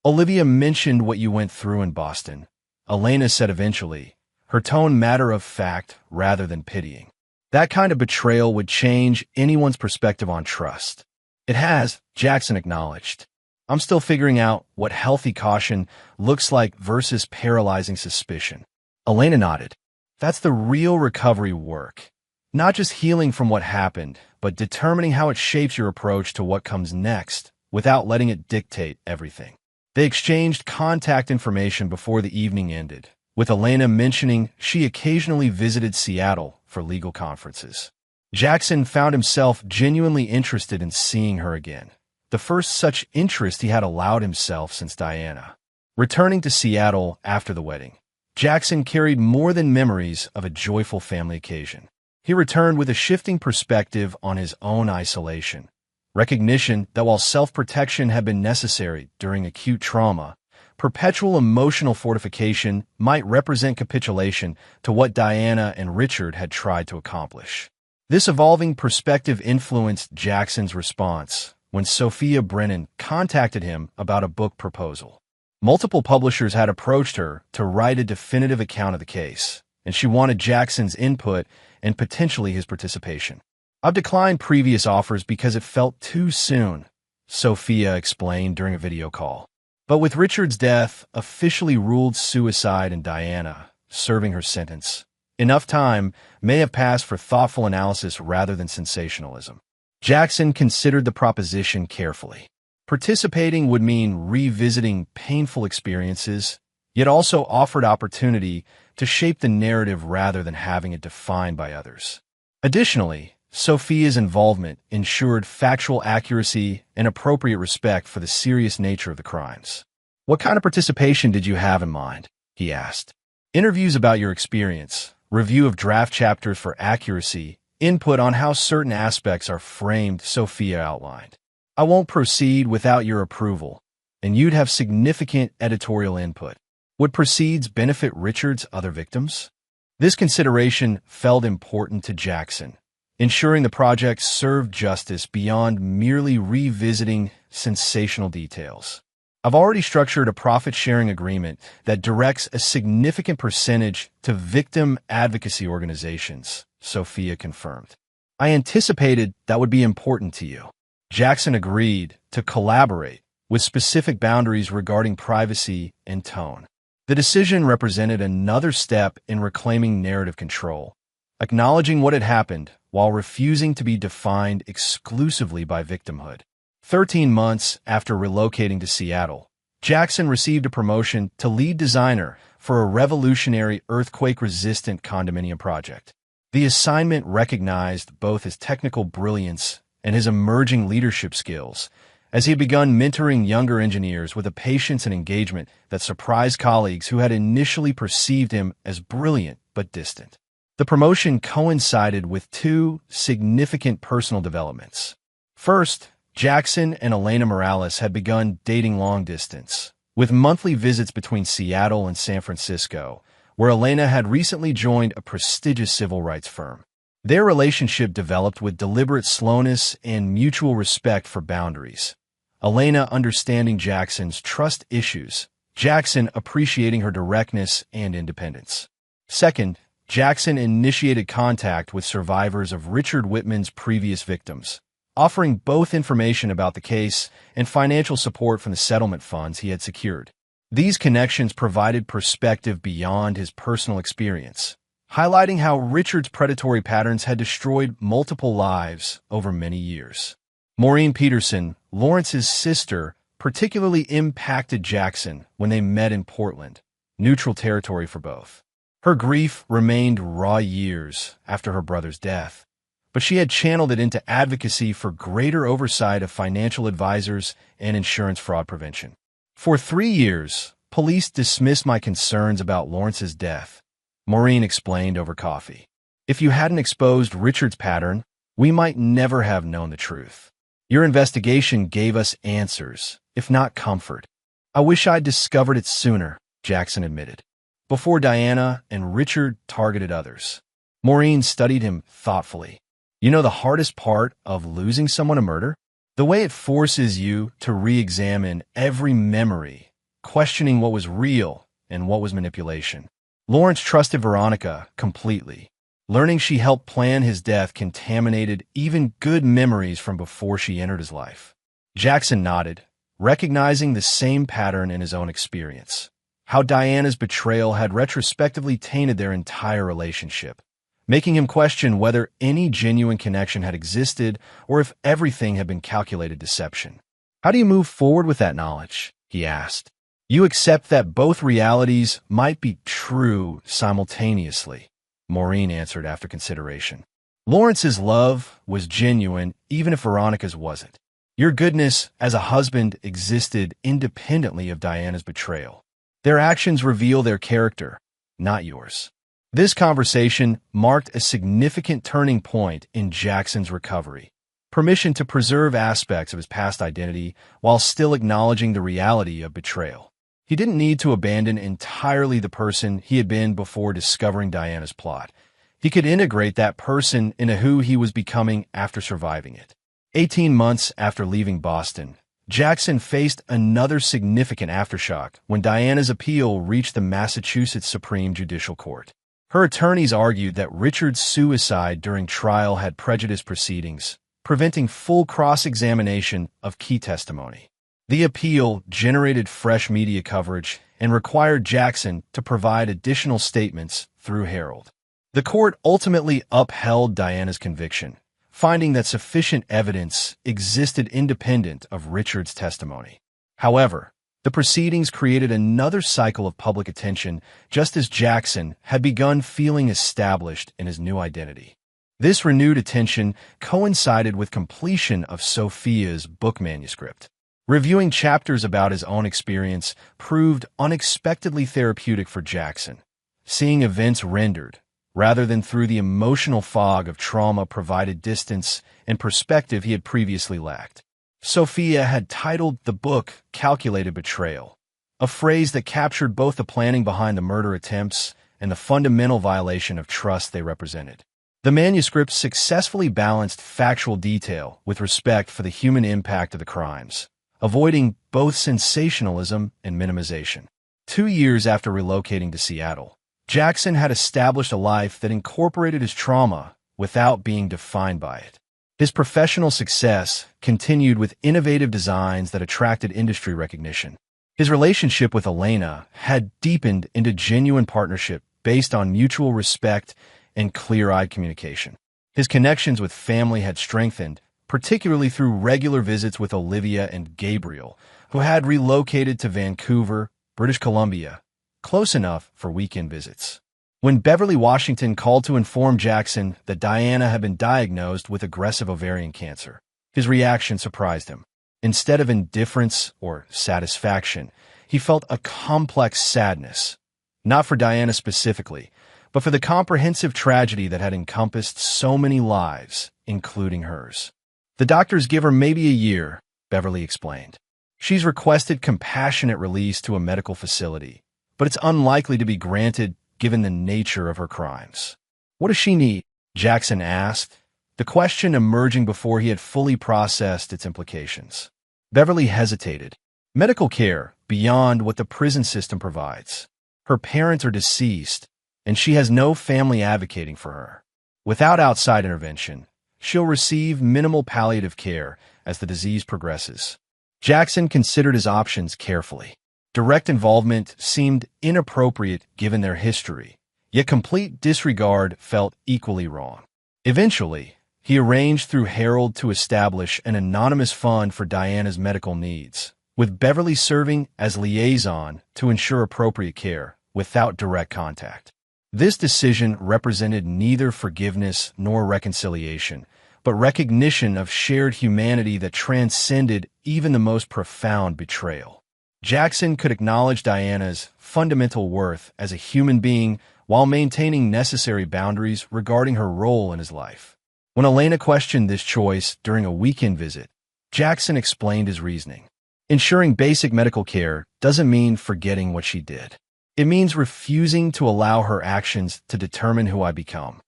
"Olivia mentioned what you went through in Boston," Elena said eventually, her tone matter-of-fact rather than pitying. "That kind of betrayal would change anyone's perspective on trust." "It has," Jackson acknowledged. "I'm still figuring out what healthy caution looks like versus paralyzing suspicion." Elena nodded. "That's the real recovery work. Not just healing from what happened, but determining how it shapes your approach to what comes next without letting it dictate everything." They exchanged contact information before the evening ended, with Elena mentioning she occasionally visited Seattle for legal conferences. Jackson found himself genuinely interested in seeing her again, the first such interest he had allowed himself since Diana. Returning to Seattle after the wedding, Jackson carried more than memories of a joyful family occasion. He returned with a shifting perspective on his own isolation, recognition that while self-protection had been necessary during acute trauma, perpetual emotional fortification might represent capitulation to what Diana and Richard had tried to accomplish. This evolving perspective influenced Jackson's response when Sophia Brennan contacted him about a book proposal. Multiple publishers had approached her to write a definitive account of the case, and she wanted Jackson's input and potentially his participation. "I've declined previous offers because it felt too soon," Sophia explained during a video call. But with Richard's death officially ruled suicide in Diana, serving her sentence. Enough time may have passed for thoughtful analysis rather than sensationalism. Jackson considered the proposition carefully. Participating would mean revisiting painful experiences, yet also offered opportunity to shape the narrative rather than having it defined by others. Additionally, Sophia's involvement ensured factual accuracy and appropriate respect for the serious nature of the crimes. "What kind of participation did you have in mind?" he asked. "Interviews about your experience, review of draft chapters for accuracy, input on how certain aspects are framed," Sophia outlined. "I won't proceed without your approval, and you'd have significant editorial input. Would proceeds benefit Richard's other victims?" This consideration felt important to Jackson, ensuring the project served justice beyond merely revisiting sensational details. "I've already structured a profit-sharing agreement that directs a significant percentage to victim advocacy organizations," Sophia confirmed. "I anticipated that would be important to you." Jackson agreed to collaborate, with specific boundaries regarding privacy and tone. The decision represented another step in reclaiming narrative control, acknowledging what had happened while refusing to be defined exclusively by victimhood. 13 months after relocating to Seattle, Jackson received a promotion to lead designer for a revolutionary earthquake-resistant condominium project. The assignment recognized both his technical brilliance and his emerging leadership skills, as he had begun mentoring younger engineers with a patience and engagement that surprised colleagues who had initially perceived him as brilliant but distant. The promotion coincided with two significant personal developments. First, Jackson and Elena Morales had begun dating long distance, with monthly visits between Seattle and San Francisco, where Elena had recently joined a prestigious civil rights firm. Their relationship developed with deliberate slowness and mutual respect for boundaries. Elena understanding Jackson's trust issues, Jackson appreciating her directness and independence. Second, Jackson initiated contact with survivors of Richard Whitman's previous victims, offering both information about the case and financial support from the settlement funds he had secured. These connections provided perspective beyond his personal experience, highlighting how Richard's predatory patterns had destroyed multiple lives over many years. Maureen Peterson, Lawrence's sister, particularly impacted Jackson when they met in Portland, neutral territory for both. Her grief remained raw years after her brother's death, but she had channeled it into advocacy for greater oversight of financial advisors and insurance fraud prevention. "For 3 years, police dismissed my concerns about Lawrence's death," Maureen explained over coffee. "If you hadn't exposed Richard's pattern, we might never have known the truth. Your investigation gave us answers, if not comfort. I wish I'd discovered it sooner," Jackson admitted, "before Diana and Richard targeted others." Maureen studied him thoughtfully. "You know the hardest part of losing someone to murder? The way it forces you to re-examine every memory, questioning what was real and what was manipulation." Lawrence trusted Veronica completely. Learning she helped plan his death contaminated even good memories from before she entered his life. Jackson nodded, recognizing the same pattern in his own experience. How Diana's betrayal had retrospectively tainted their entire relationship, making him question whether any genuine connection had existed or if everything had been calculated deception. "How do you move forward with that knowledge?" he asked. "You accept that both realities might be true simultaneously," Maureen answered after consideration. "Lawrence's love was genuine even if Veronica's wasn't. Your goodness as a husband existed independently of Diana's betrayal. Their actions reveal their character, not yours." This conversation marked a significant turning point in Jackson's recovery. Permission to preserve aspects of his past identity while still acknowledging the reality of betrayal. He didn't need to abandon entirely the person he had been before discovering Diana's plot. He could integrate that person into who he was becoming after surviving it. 18 months after leaving Boston, Jackson faced another significant aftershock when Diana's appeal reached the Massachusetts Supreme Judicial Court. Her attorneys argued that Richard's suicide during trial had prejudiced proceedings, preventing full cross-examination of key testimony. The appeal generated fresh media coverage and required Jackson to provide additional statements through Harold. The court ultimately upheld Diana's conviction, finding that sufficient evidence existed independent of Richard's testimony. However, the proceedings created another cycle of public attention just as Jackson had begun feeling established in his new identity. This renewed attention coincided with completion of Sophia's book manuscript. Reviewing chapters about his own experience proved unexpectedly therapeutic for Jackson. Seeing events rendered, rather than through the emotional fog of trauma, provided distance and perspective he had previously lacked. Sophia had titled the book Calculated Betrayal, a phrase that captured both the planning behind the murder attempts and the fundamental violation of trust they represented. The manuscript successfully balanced factual detail with respect for the human impact of the crimes, avoiding both sensationalism and minimization. 2 years after relocating to Seattle, Jackson had established a life that incorporated his trauma without being defined by it. His professional success continued with innovative designs that attracted industry recognition. His relationship with Elena had deepened into genuine partnership based on mutual respect and clear-eyed communication. His connections with family had strengthened, particularly through regular visits with Olivia and Gabriel, who had relocated to Vancouver, British Columbia, close enough for weekend visits. When Beverly Washington called to inform Jackson that Diana had been diagnosed with aggressive ovarian cancer, his reaction surprised him. Instead of indifference or satisfaction, he felt a complex sadness, not for Diana specifically, but for the comprehensive tragedy that had encompassed so many lives, including hers. The doctors give her maybe a year, Beverly explained. She's requested compassionate release to a medical facility, but it's unlikely to be granted given the nature of her crimes. What does she need? Jackson asked, the question emerging before he had fully processed its implications. Beverly hesitated. Medical care beyond what the prison system provides. Her parents are deceased, and she has no family advocating for her. Without outside intervention, she'll receive minimal palliative care as the disease progresses. Jackson considered his options carefully. Direct involvement seemed inappropriate given their history, yet complete disregard felt equally wrong. Eventually, he arranged through Harold to establish an anonymous fund for Diana's medical needs, with Beverly serving as liaison to ensure appropriate care without direct contact. This decision represented neither forgiveness nor reconciliation, but recognition of shared humanity that transcended even the most profound betrayal. Jackson could acknowledge Diana's fundamental worth as a human being while maintaining necessary boundaries regarding her role in his life. When Elena questioned this choice during a weekend visit, Jackson explained his reasoning. Ensuring basic medical care doesn't mean forgetting what she did. It means refusing to allow her actions to determine who I become.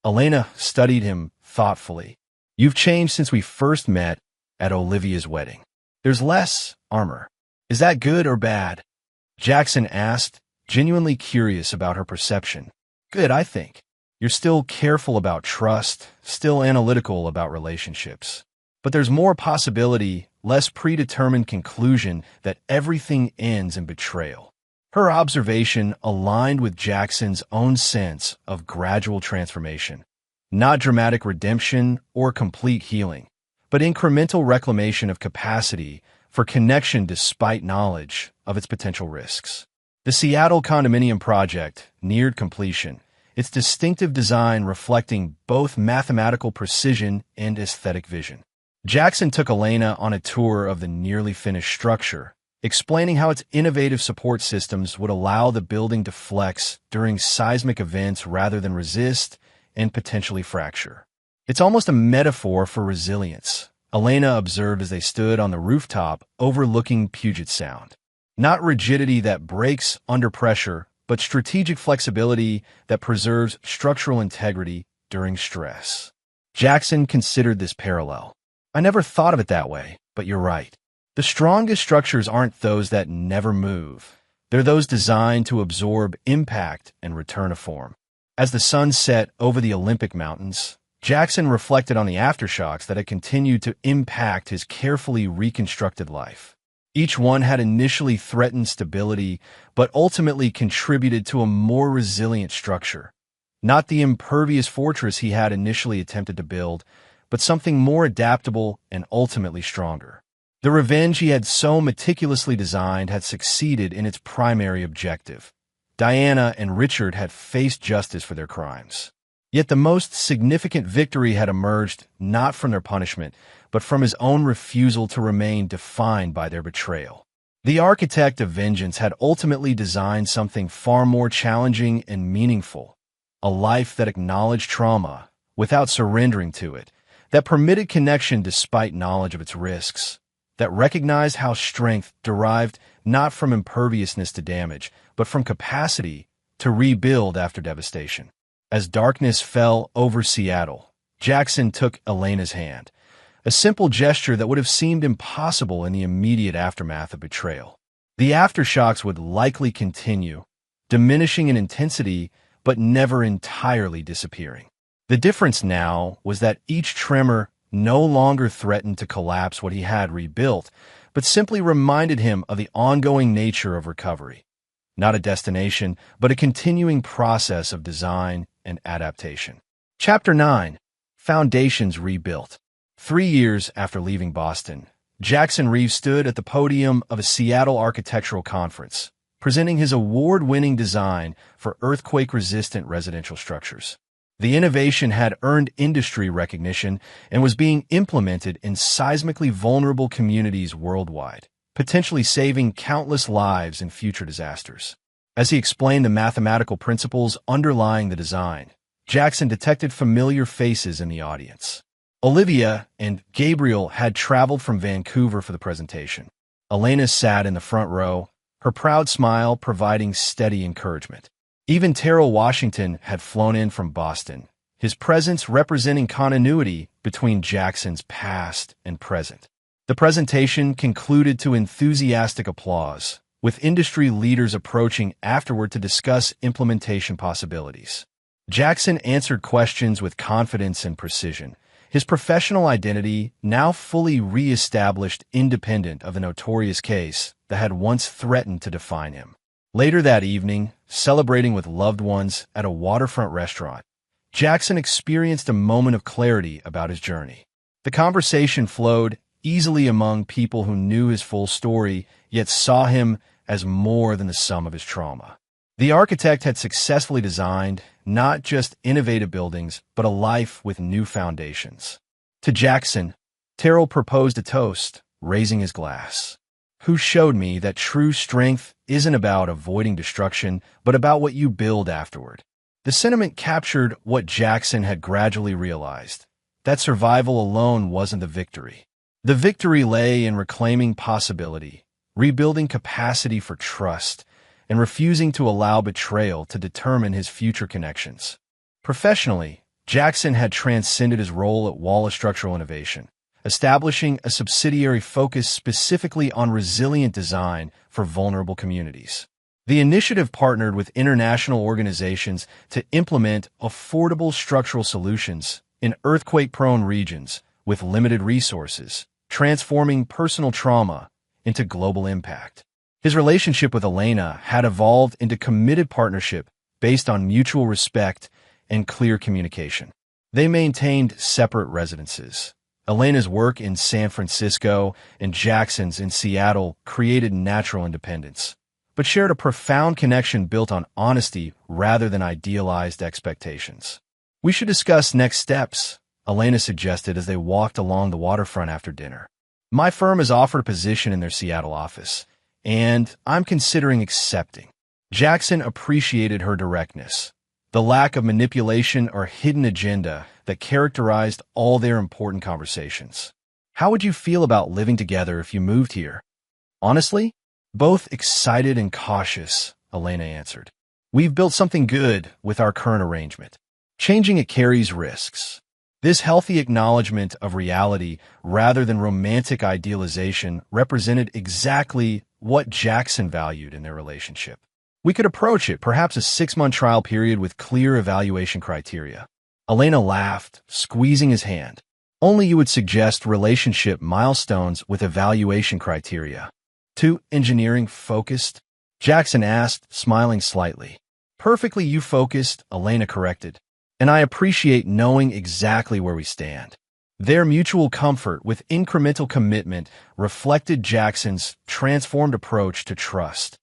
Elena studied him thoughtfully. You've changed since we first met at Olivia's wedding. There's less armor. Is that good or bad? Jackson asked, genuinely curious about her perception. Good, I think. You're still careful about trust, still analytical about relationships. But there's more possibility, less predetermined conclusion that everything ends in betrayal. Her observation aligned with Jackson's own sense of gradual transformation. Not dramatic redemption or complete healing, but incremental reclamation of capacity for connection despite knowledge of its potential risks. The Seattle condominium project neared completion, its distinctive design reflecting both mathematical precision and aesthetic vision. Jackson took Elena on a tour of the nearly finished structure, explaining how its innovative support systems would allow the building to flex during seismic events rather than resist and potentially fracture. It's almost a metaphor for resilience, Elena observed as they stood on the rooftop overlooking Puget Sound. Not rigidity that breaks under pressure, but strategic flexibility that preserves structural integrity during stress. Jackson considered this parallel. I never thought of it that way, but you're right. The strongest structures aren't those that never move. They're those designed to absorb impact and return to form. As the sun set over the Olympic Mountains, Jackson reflected on the aftershocks that had continued to impact his carefully reconstructed life. Each one had initially threatened stability, but ultimately contributed to a more resilient structure. Not the impervious fortress he had initially attempted to build, but something more adaptable and ultimately stronger. The revenge he had so meticulously designed had succeeded in its primary objective. Diana and Richard had faced justice for their crimes. Yet the most significant victory had emerged not from their punishment, but from his own refusal to remain defined by their betrayal. The architect of vengeance had ultimately designed something far more challenging and meaningful, a life that acknowledged trauma without surrendering to it, that permitted connection despite knowledge of its risks, that recognized how strength derived not from imperviousness to damage, but from capacity to rebuild after devastation. As darkness fell over Seattle, Jackson took Elena's hand, a simple gesture that would have seemed impossible in the immediate aftermath of betrayal. The aftershocks would likely continue, diminishing in intensity but never entirely disappearing. The difference now was that each tremor no longer threatened to collapse what he had rebuilt, but simply reminded him of the ongoing nature of recovery. Not a destination, but a continuing process of design and adaptation. Chapter 9. Foundations Rebuilt. 3 years after leaving Boston, Jackson Reeves stood at the podium of a Seattle architectural conference, presenting his award-winning design for earthquake-resistant residential structures. The innovation had earned industry recognition and was being implemented in seismically vulnerable communities worldwide, potentially saving countless lives in future disasters. As he explained the mathematical principles underlying the design, Jackson detected familiar faces in the audience. Olivia and Gabriel had traveled from Vancouver for the presentation. Elena sat in the front row, her proud smile providing steady encouragement. Even Terrell Washington had flown in from Boston, his presence representing continuity between Jackson's past and present. The presentation concluded to enthusiastic applause, with industry leaders approaching afterward to discuss implementation possibilities. Jackson answered questions with confidence and precision, his professional identity now fully re-established independent of the notorious case that had once threatened to define him. Later that evening, celebrating with loved ones at a waterfront restaurant, Jackson experienced a moment of clarity about his journey. The conversation flowed easily among people who knew his full story, yet saw him as more than the sum of his trauma. The architect had successfully designed not just innovative buildings, but a life with new foundations. To Jackson, Terrell proposed a toast, raising his glass. Who showed me that true strength isn't about avoiding destruction, but about what you build afterward. The sentiment captured what Jackson had gradually realized, that survival alone wasn't the victory. The victory lay in reclaiming possibility, rebuilding capacity for trust, and refusing to allow betrayal to determine his future connections. Professionally, Jackson had transcended his role at Wallace Structural Innovation, establishing a subsidiary focused specifically on resilient design for vulnerable communities. The initiative partnered with international organizations to implement affordable structural solutions in earthquake-prone regions with limited resources, transforming personal trauma into global impact. His relationship with Elena had evolved into committed partnership based on mutual respect and clear communication. They maintained separate residences. Elena's work in San Francisco and Jackson's in Seattle created natural independence, but shared a profound connection built on honesty rather than idealized expectations. "We should discuss next steps," Elena suggested as they walked along the waterfront after dinner. "My firm has offered a position in their Seattle office, and I'm considering accepting." Jackson appreciated her directness, the lack of manipulation or hidden agenda that characterized all their important conversations. "How would you feel about living together if you moved here?" "Honestly, both excited and cautious," Elena answered. "We've built something good with our current arrangement. Changing it carries risks." This healthy acknowledgement of reality rather than romantic idealization represented exactly what Jackson valued in their relationship. "We could approach it, perhaps a 6-month trial period with clear evaluation criteria." Elena laughed, squeezing his hand. "Only you would suggest relationship milestones with evaluation criteria." Too engineering-focused? Jackson asked, smiling slightly. Perfectly you-focused, Elena corrected. And I appreciate knowing exactly where we stand. Their mutual comfort with incremental commitment reflected Jackson's transformed approach to trust.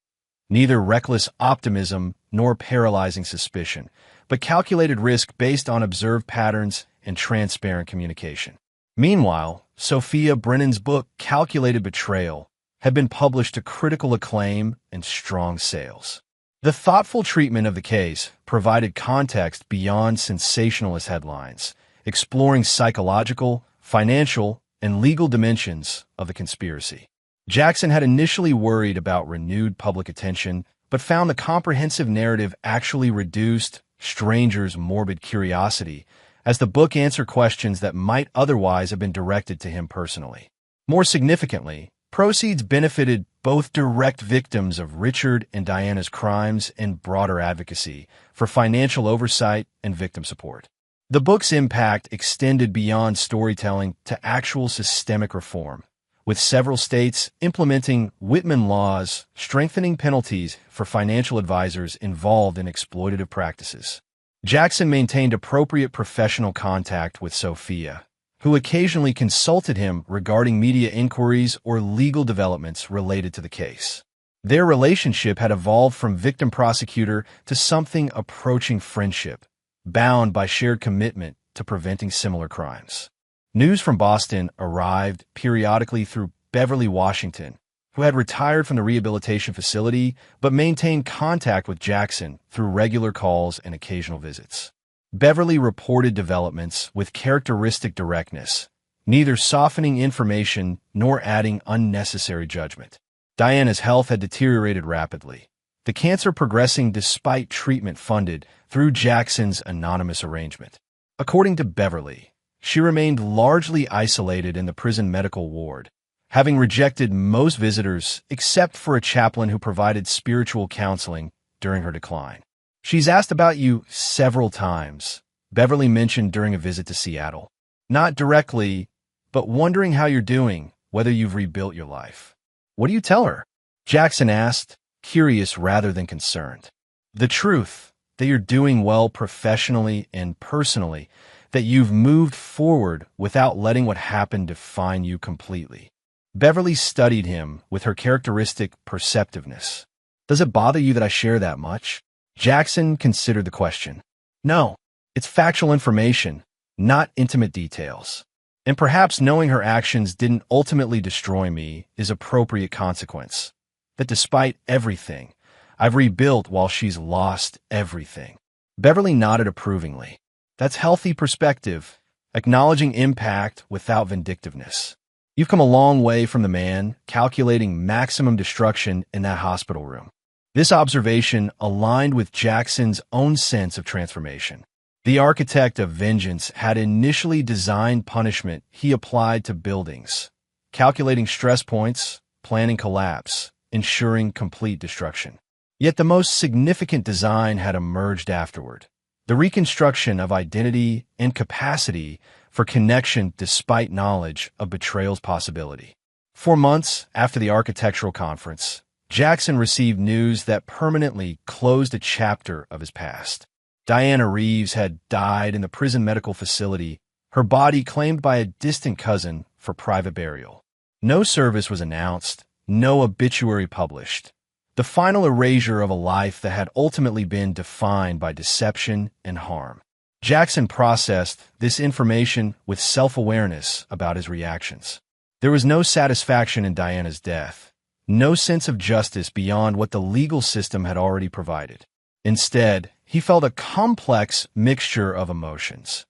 Neither reckless optimism nor paralyzing suspicion, but calculated risk based on observed patterns and transparent communication. Meanwhile, Sophia Brennan's book, Calculated Betrayal, had been published to critical acclaim and strong sales. The thoughtful treatment of the case provided context beyond sensationalist headlines, exploring psychological, financial, and legal dimensions of the conspiracy. Jackson had initially worried about renewed public attention, but found the comprehensive narrative actually reduced strangers' morbid curiosity, as the book answered questions that might otherwise have been directed to him personally. More significantly, proceeds benefited both direct victims of Richard and Diana's crimes and broader advocacy for financial oversight and victim support. The book's impact extended beyond storytelling to actual systemic reform, with several states implementing Whitman laws strengthening penalties for financial advisors involved in exploitative practices. Jackson maintained appropriate professional contact with Sophia, who occasionally consulted him regarding media inquiries or legal developments related to the case. Their relationship had evolved from victim-prosecutor to something approaching friendship, bound by shared commitment to preventing similar crimes. News from Boston arrived periodically through Beverly, Washington, who had retired from the rehabilitation facility but maintained contact with Jackson through regular calls and occasional visits. Beverly reported developments with characteristic directness, neither softening information nor adding unnecessary judgment. Diana's health had deteriorated rapidly, the cancer progressing despite treatment funded through Jackson's anonymous arrangement. According to Beverly, she remained largely isolated in the prison medical ward, having rejected most visitors except for a chaplain who provided spiritual counseling during her decline. She's asked about you several times, Beverly mentioned during a visit to Seattle. Not directly, but wondering how you're doing, whether you've rebuilt your life. What do you tell her? Jackson asked, curious rather than concerned. The truth, that you're doing well professionally and personally, that you've moved forward without letting what happened define you completely. Beverly studied him with her characteristic perceptiveness. Does it bother you that I share that much? Jackson considered the question. No, it's factual information, not intimate details. And perhaps knowing her actions didn't ultimately destroy me is appropriate consequence. That despite everything, I've rebuilt while she's lost everything. Beverly nodded approvingly. That's healthy perspective, acknowledging impact without vindictiveness. You've come a long way from the man calculating maximum destruction in that hospital room. This observation aligned with Jackson's own sense of transformation. The architect of vengeance had initially designed punishment he applied to buildings, calculating stress points, planning collapse, ensuring complete destruction. Yet the most significant design had emerged afterward. The reconstruction of identity and capacity for connection despite knowledge of betrayal's possibility. 4 months after the architectural conference, Jackson received news that permanently closed a chapter of his past. Diana Reeves had died in the prison medical facility, her body claimed by a distant cousin for private burial. No service was announced, no obituary published. The final erasure of a life that had ultimately been defined by deception and harm. Jackson processed this information with self-awareness about his reactions. There was no satisfaction in Diana's death, no sense of justice beyond what the legal system had already provided. Instead, he felt a complex mixture of emotions.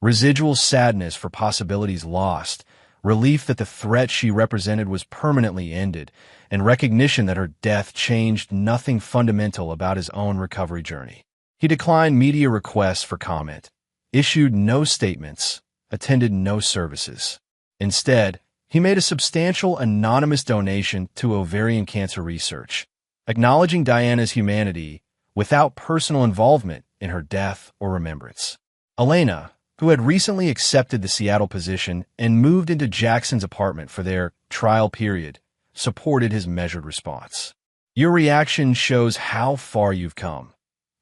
Residual sadness for possibilities lost, relief that the threat she represented was permanently ended, and recognition that her death changed nothing fundamental about his own recovery journey. He declined media requests for comment, issued no statements, attended no services. Instead, he made a substantial anonymous donation to ovarian cancer research, acknowledging Diana's humanity without personal involvement in her death or remembrance. Elena, who had recently accepted the Seattle position and moved into Jackson's apartment for their trial period, supported his measured response. Your reaction shows how far you've come.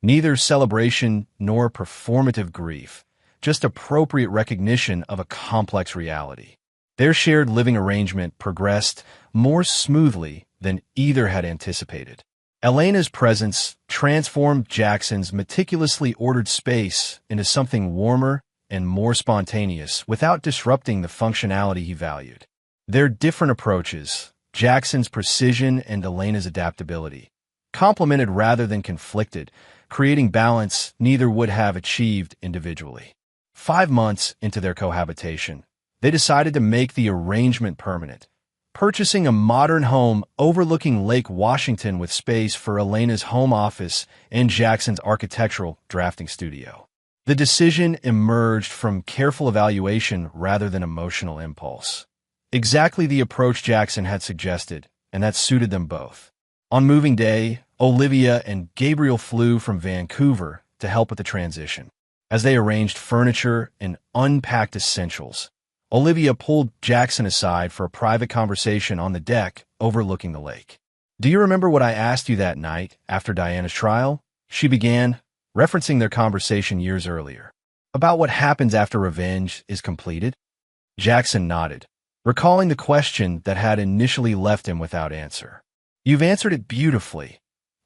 Neither celebration nor performative grief, just appropriate recognition of a complex reality. Their shared living arrangement progressed more smoothly than either had anticipated. Elena's presence transformed Jackson's meticulously ordered space into something warmer and more spontaneous without disrupting the functionality he valued. Their different approaches, Jackson's precision and Elena's adaptability, complemented rather than conflicted, creating balance neither would have achieved individually. 5 months into their cohabitation, they decided to make the arrangement permanent, purchasing a modern home overlooking Lake Washington with space for Elena's home office and Jackson's architectural drafting studio. The decision emerged from careful evaluation rather than emotional impulse. Exactly the approach Jackson had suggested, and that suited them both. On moving day, Olivia and Gabriel flew from Vancouver to help with the transition. As they arranged furniture and unpacked essentials, Olivia pulled Jackson aside for a private conversation on the deck overlooking the lake. "Do you remember what I asked you that night after Diana's trial?" she began, referencing their conversation years earlier. "About what happens after revenge is completed?" Jackson nodded, recalling the question that had initially left him without answer. "You've answered it beautifully,"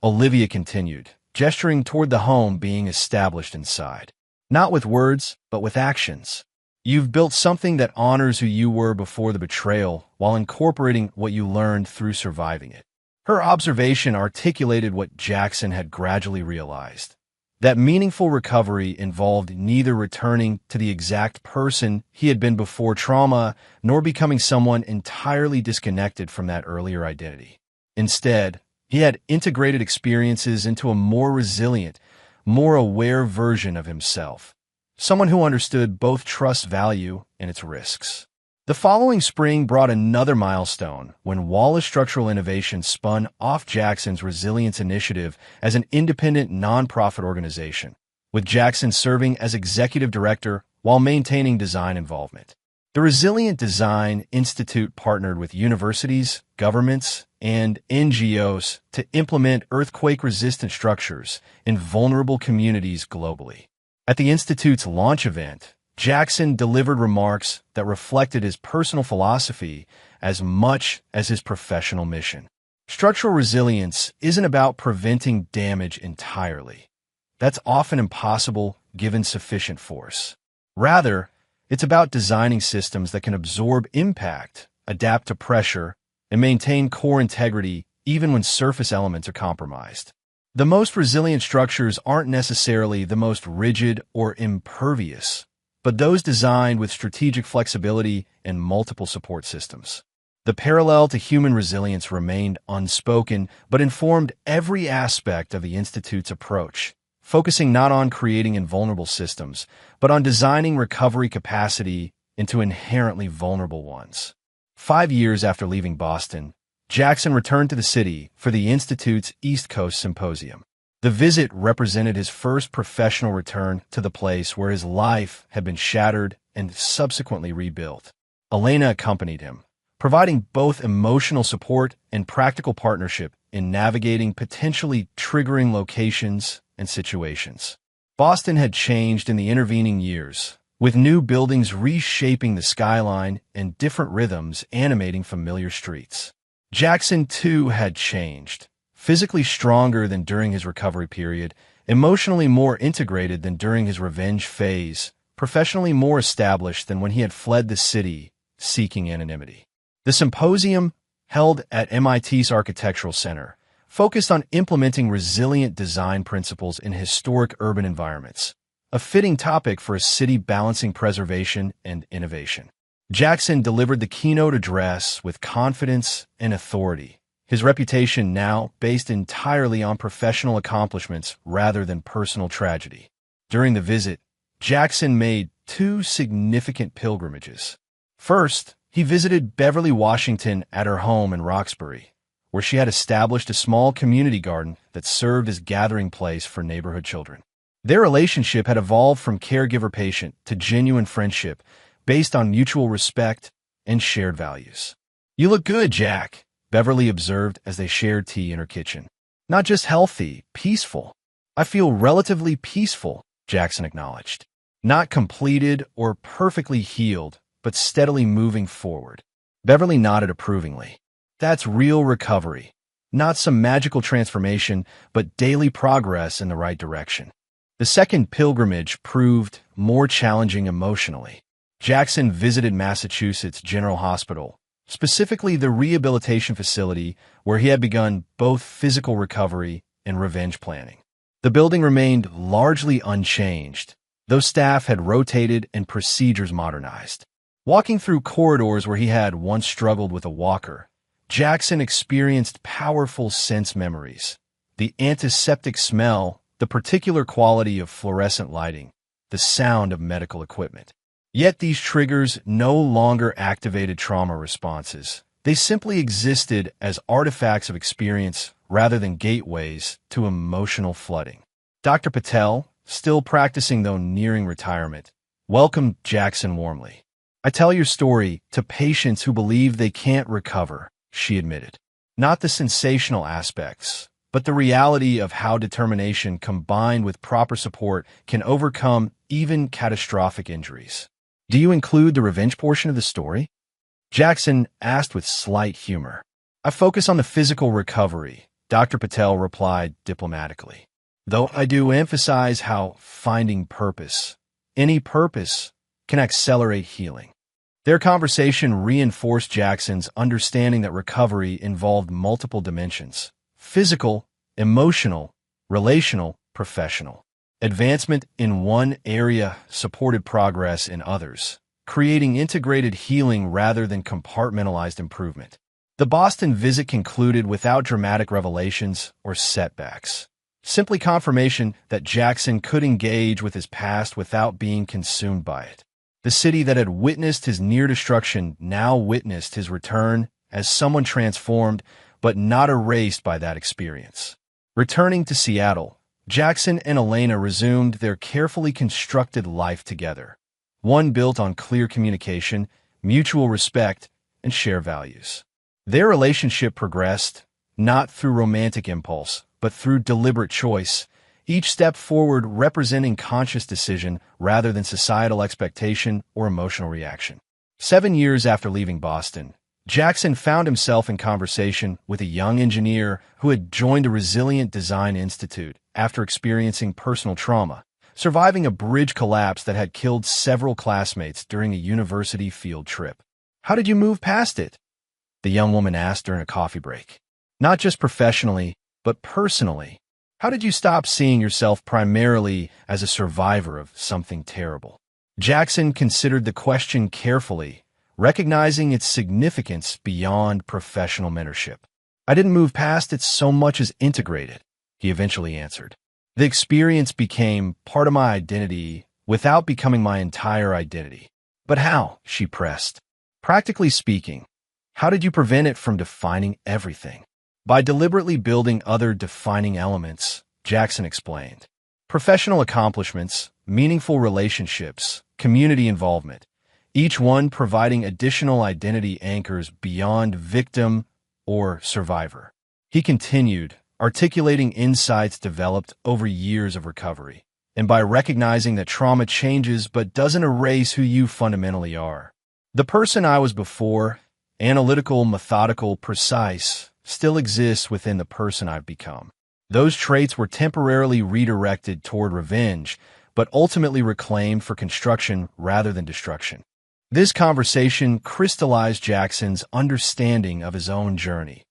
Olivia continued, gesturing toward the home being established inside. "Not with words, but with actions. You've built something that honors who you were before the betrayal while incorporating what you learned through surviving it." Her observation articulated what Jackson had gradually realized: that meaningful recovery involved neither returning to the exact person he had been before trauma nor becoming someone entirely disconnected from that earlier identity. Instead, he had integrated experiences into a more resilient, more aware version of himself, someone who understood both trust's value and its risks. The following spring brought another milestone when Wallace Structural Innovation spun off Jackson's Resilience Initiative as an independent nonprofit organization, with Jackson serving as executive director while maintaining design involvement. The Resilient Design Institute partnered with universities, governments, and NGOs to implement earthquake-resistant structures in vulnerable communities globally. At the Institute's launch event, Jackson delivered remarks that reflected his personal philosophy as much as his professional mission. Structural resilience isn't about preventing damage entirely. That's often impossible given sufficient force. Rather, it's about designing systems that can absorb impact, adapt to pressure, and maintain core integrity even when surface elements are compromised. The most resilient structures aren't necessarily the most rigid or impervious, but those designed with strategic flexibility and multiple support systems. The parallel to human resilience remained unspoken, but informed every aspect of the Institute's approach, focusing not on creating invulnerable systems, but on designing recovery capacity into inherently vulnerable ones. 5 years after leaving Boston, Jackson returned to the city for the Institute's East Coast Symposium. The visit represented his first professional return to the place where his life had been shattered and subsequently rebuilt. Elena accompanied him, providing both emotional support and practical partnership in navigating potentially triggering locations and situations. Boston had changed in the intervening years, with new buildings reshaping the skyline and different rhythms animating familiar streets. Jackson, too, had changed, physically stronger than during his recovery period, emotionally more integrated than during his revenge phase, professionally more established than when he had fled the city, seeking anonymity. The symposium, held at MIT's Architectural Center, focused on implementing resilient design principles in historic urban environments, a fitting topic for a city balancing preservation and innovation. Jackson delivered the keynote address with confidence and authority, his reputation now based entirely on professional accomplishments rather than personal tragedy. During the visit, Jackson made 2 significant pilgrimages. First, he visited Beverly Washington at her home in Roxbury, where she had established a small community garden that served as a gathering place for neighborhood children. Their relationship had evolved from caregiver-patient to genuine friendship based on mutual respect and shared values. "You look good, Jack," Beverly observed as they shared tea in her kitchen. Not just healthy, peaceful. I feel relatively peaceful, Jackson acknowledged. Not completed or perfectly healed, but steadily moving forward. Beverly nodded approvingly. That's real recovery. Not some magical transformation, but daily progress in the right direction. The second pilgrimage proved more challenging emotionally. Jackson visited Massachusetts General Hospital, specifically the rehabilitation facility where he had begun both physical recovery and revenge planning. The building remained largely unchanged, though staff had rotated and procedures modernized. Walking through corridors where he had once struggled with a walker, Jackson experienced powerful sense memories. The antiseptic smell, the particular quality of fluorescent lighting, the sound of medical equipment. Yet these triggers no longer activated trauma responses. They simply existed as artifacts of experience rather than gateways to emotional flooding. Dr. Patel, still practicing though nearing retirement, welcomed Jackson warmly. I tell your story to patients who believe they can't recover, she admitted. Not the sensational aspects, but the reality of how determination combined with proper support can overcome even catastrophic injuries. Do you include the revenge portion of the story? Jackson asked with slight humor. I focus on the physical recovery, Dr. Patel replied diplomatically. Though I do emphasize how finding purpose, any purpose, can accelerate healing. Their conversation reinforced Jackson's understanding that recovery involved multiple dimensions: physical, emotional, relational, professional. Advancement in one area supported progress in others, creating integrated healing rather than compartmentalized improvement. The Boston visit concluded without dramatic revelations or setbacks. Simply confirmation that Jackson could engage with his past without being consumed by it. The city that had witnessed his near destruction now witnessed his return as someone transformed but not erased by that experience. Returning to Seattle, Jackson and Elena resumed their carefully constructed life together, one built on clear communication, mutual respect, and shared values. Their relationship progressed, not through romantic impulse, but through deliberate choice, each step forward representing conscious decision rather than societal expectation or emotional reaction. 7 years after leaving Boston, Jackson found himself in conversation with a young engineer who had joined a Resilient Design Institute after experiencing personal trauma, surviving a bridge collapse that had killed several classmates during a university field trip. How did you move past it? The young woman asked during a coffee break. Not just professionally, but personally. How did you stop seeing yourself primarily as a survivor of something terrible? Jackson considered the question carefully, recognizing its significance beyond professional mentorship. I didn't move past it so much as integrate it, he eventually answered. The experience became part of my identity without becoming my entire identity. But how? She pressed. Practically speaking, how did you prevent it from defining everything? By deliberately building other defining elements, Jackson explained. Professional accomplishments, meaningful relationships, community involvement, each one providing additional identity anchors beyond victim or survivor. He continued, articulating insights developed over years of recovery, and by recognizing that trauma changes but doesn't erase who you fundamentally are. The person I was before, analytical, methodical, precise, still exists within the person I've become. Those traits were temporarily redirected toward revenge, but ultimately reclaimed for construction rather than destruction. This conversation crystallized Jackson's understanding of his own journey.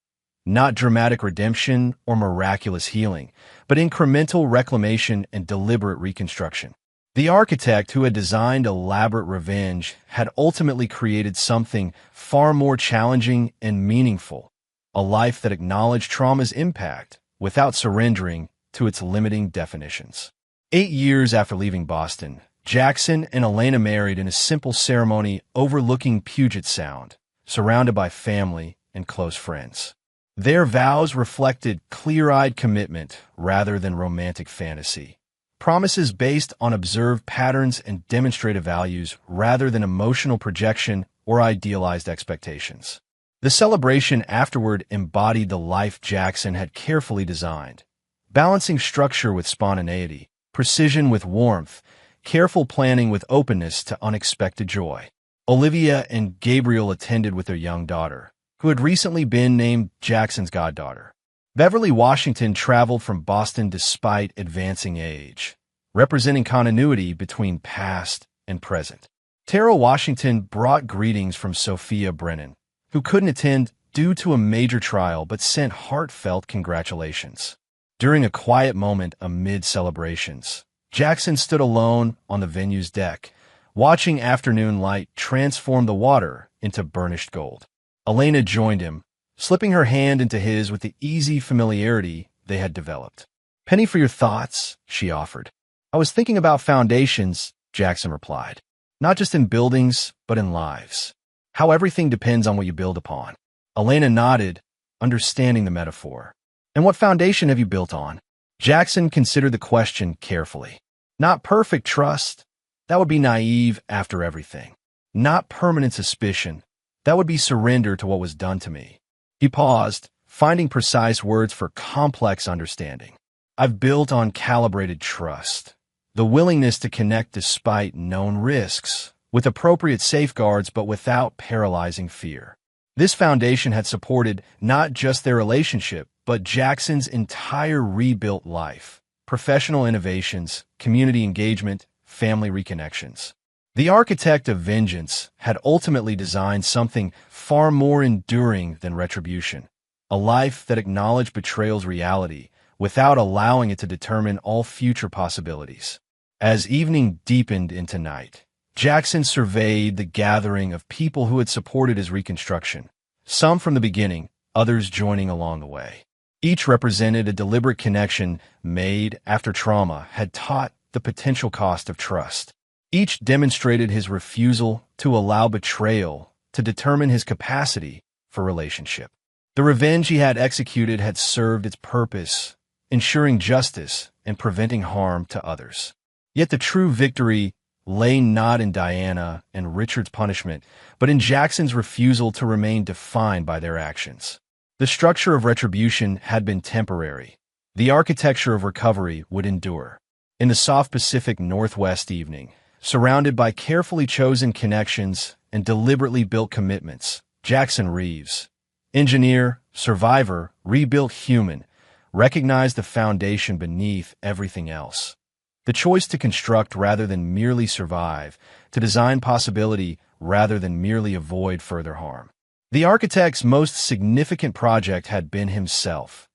Not dramatic redemption or miraculous healing, but incremental reclamation and deliberate reconstruction. The architect who had designed elaborate revenge had ultimately created something far more challenging and meaningful, a life that acknowledged trauma's impact without surrendering to its limiting definitions. 8 years after leaving Boston, Jackson and Elena married in a simple ceremony overlooking Puget Sound, surrounded by family and close friends. Their vows reflected clear-eyed commitment rather than romantic fantasy, promises based on observed patterns and demonstrated values rather than emotional projection or idealized expectations. The celebration afterward embodied the life Jackson had carefully designed, balancing structure with spontaneity, precision with warmth, careful planning with openness to unexpected joy. Olivia and Gabriel attended with their young daughter, who had recently been named Jackson's goddaughter. Beverly Washington traveled from Boston despite advancing age, representing continuity between past and present. Tara Washington brought greetings from Sophia Brennan, who couldn't attend due to a major trial but sent heartfelt congratulations. During a quiet moment amid celebrations, Jackson stood alone on the venue's deck, watching afternoon light transform the water into burnished gold. Elena joined him, slipping her hand into his with the easy familiarity they had developed. "Penny for your thoughts," she offered. "I was thinking about foundations," Jackson replied. "Not just in buildings, but in lives. How everything depends on what you build upon." Elena nodded, understanding the metaphor. "And what foundation have you built on?" Jackson considered the question carefully. "Not perfect trust. That would be naive after everything. Not permanent suspicion. That would be surrender to what was done to me." He paused, finding precise words for complex understanding. "I've built on calibrated trust. The willingness to connect despite known risks, with appropriate safeguards but without paralyzing fear." This foundation had supported not just their relationship, but Jackson's entire rebuilt life, professional innovations, community engagement, family reconnections. The architect of vengeance had ultimately designed something far more enduring than retribution, a life that acknowledged betrayal's reality without allowing it to determine all future possibilities. As evening deepened into night, Jackson surveyed the gathering of people who had supported his reconstruction, some from the beginning, others joining along the way. Each represented a deliberate connection made after trauma had taught the potential cost of trust. Each demonstrated his refusal to allow betrayal to determine his capacity for relationship. The revenge he had executed had served its purpose, ensuring justice and preventing harm to others. Yet the true victory lay not in Diana and Richard's punishment, but in Jackson's refusal to remain defined by their actions. The structure of retribution had been temporary. The architecture of recovery would endure. In the soft Pacific Northwest evening, surrounded by carefully chosen connections and deliberately built commitments, Jackson Reeves, engineer, survivor, rebuilt human, recognized the foundation beneath everything else. The choice to construct rather than merely survive, to design possibility rather than merely avoid further harm. The architect's most significant project had been himself,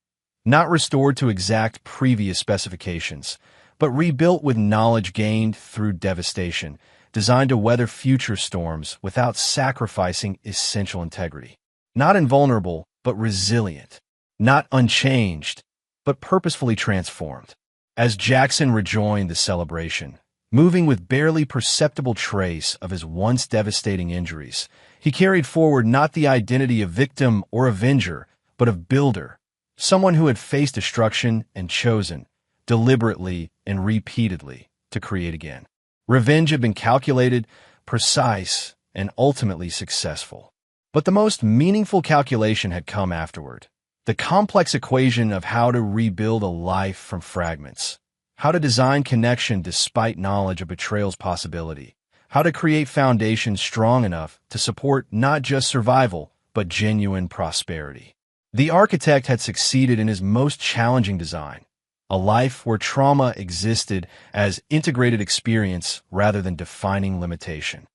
not restored to exact previous specifications, but rebuilt with knowledge gained through devastation, designed to weather future storms without sacrificing essential integrity. Not invulnerable, but resilient. Not unchanged, but purposefully transformed. As Jackson rejoined the celebration, moving with barely perceptible trace of his once devastating injuries, he carried forward not the identity of victim or avenger, but of builder, someone who had faced destruction and chosen, deliberately and repeatedly, to create again. Revenge had been calculated, precise, and ultimately successful. But the most meaningful calculation had come afterward. The complex equation of how to rebuild a life from fragments, how to design connection despite knowledge of betrayal's possibility, how to create foundations strong enough to support not just survival, but genuine prosperity. The architect had succeeded in his most challenging design, a life where trauma existed as integrated experience rather than defining limitation.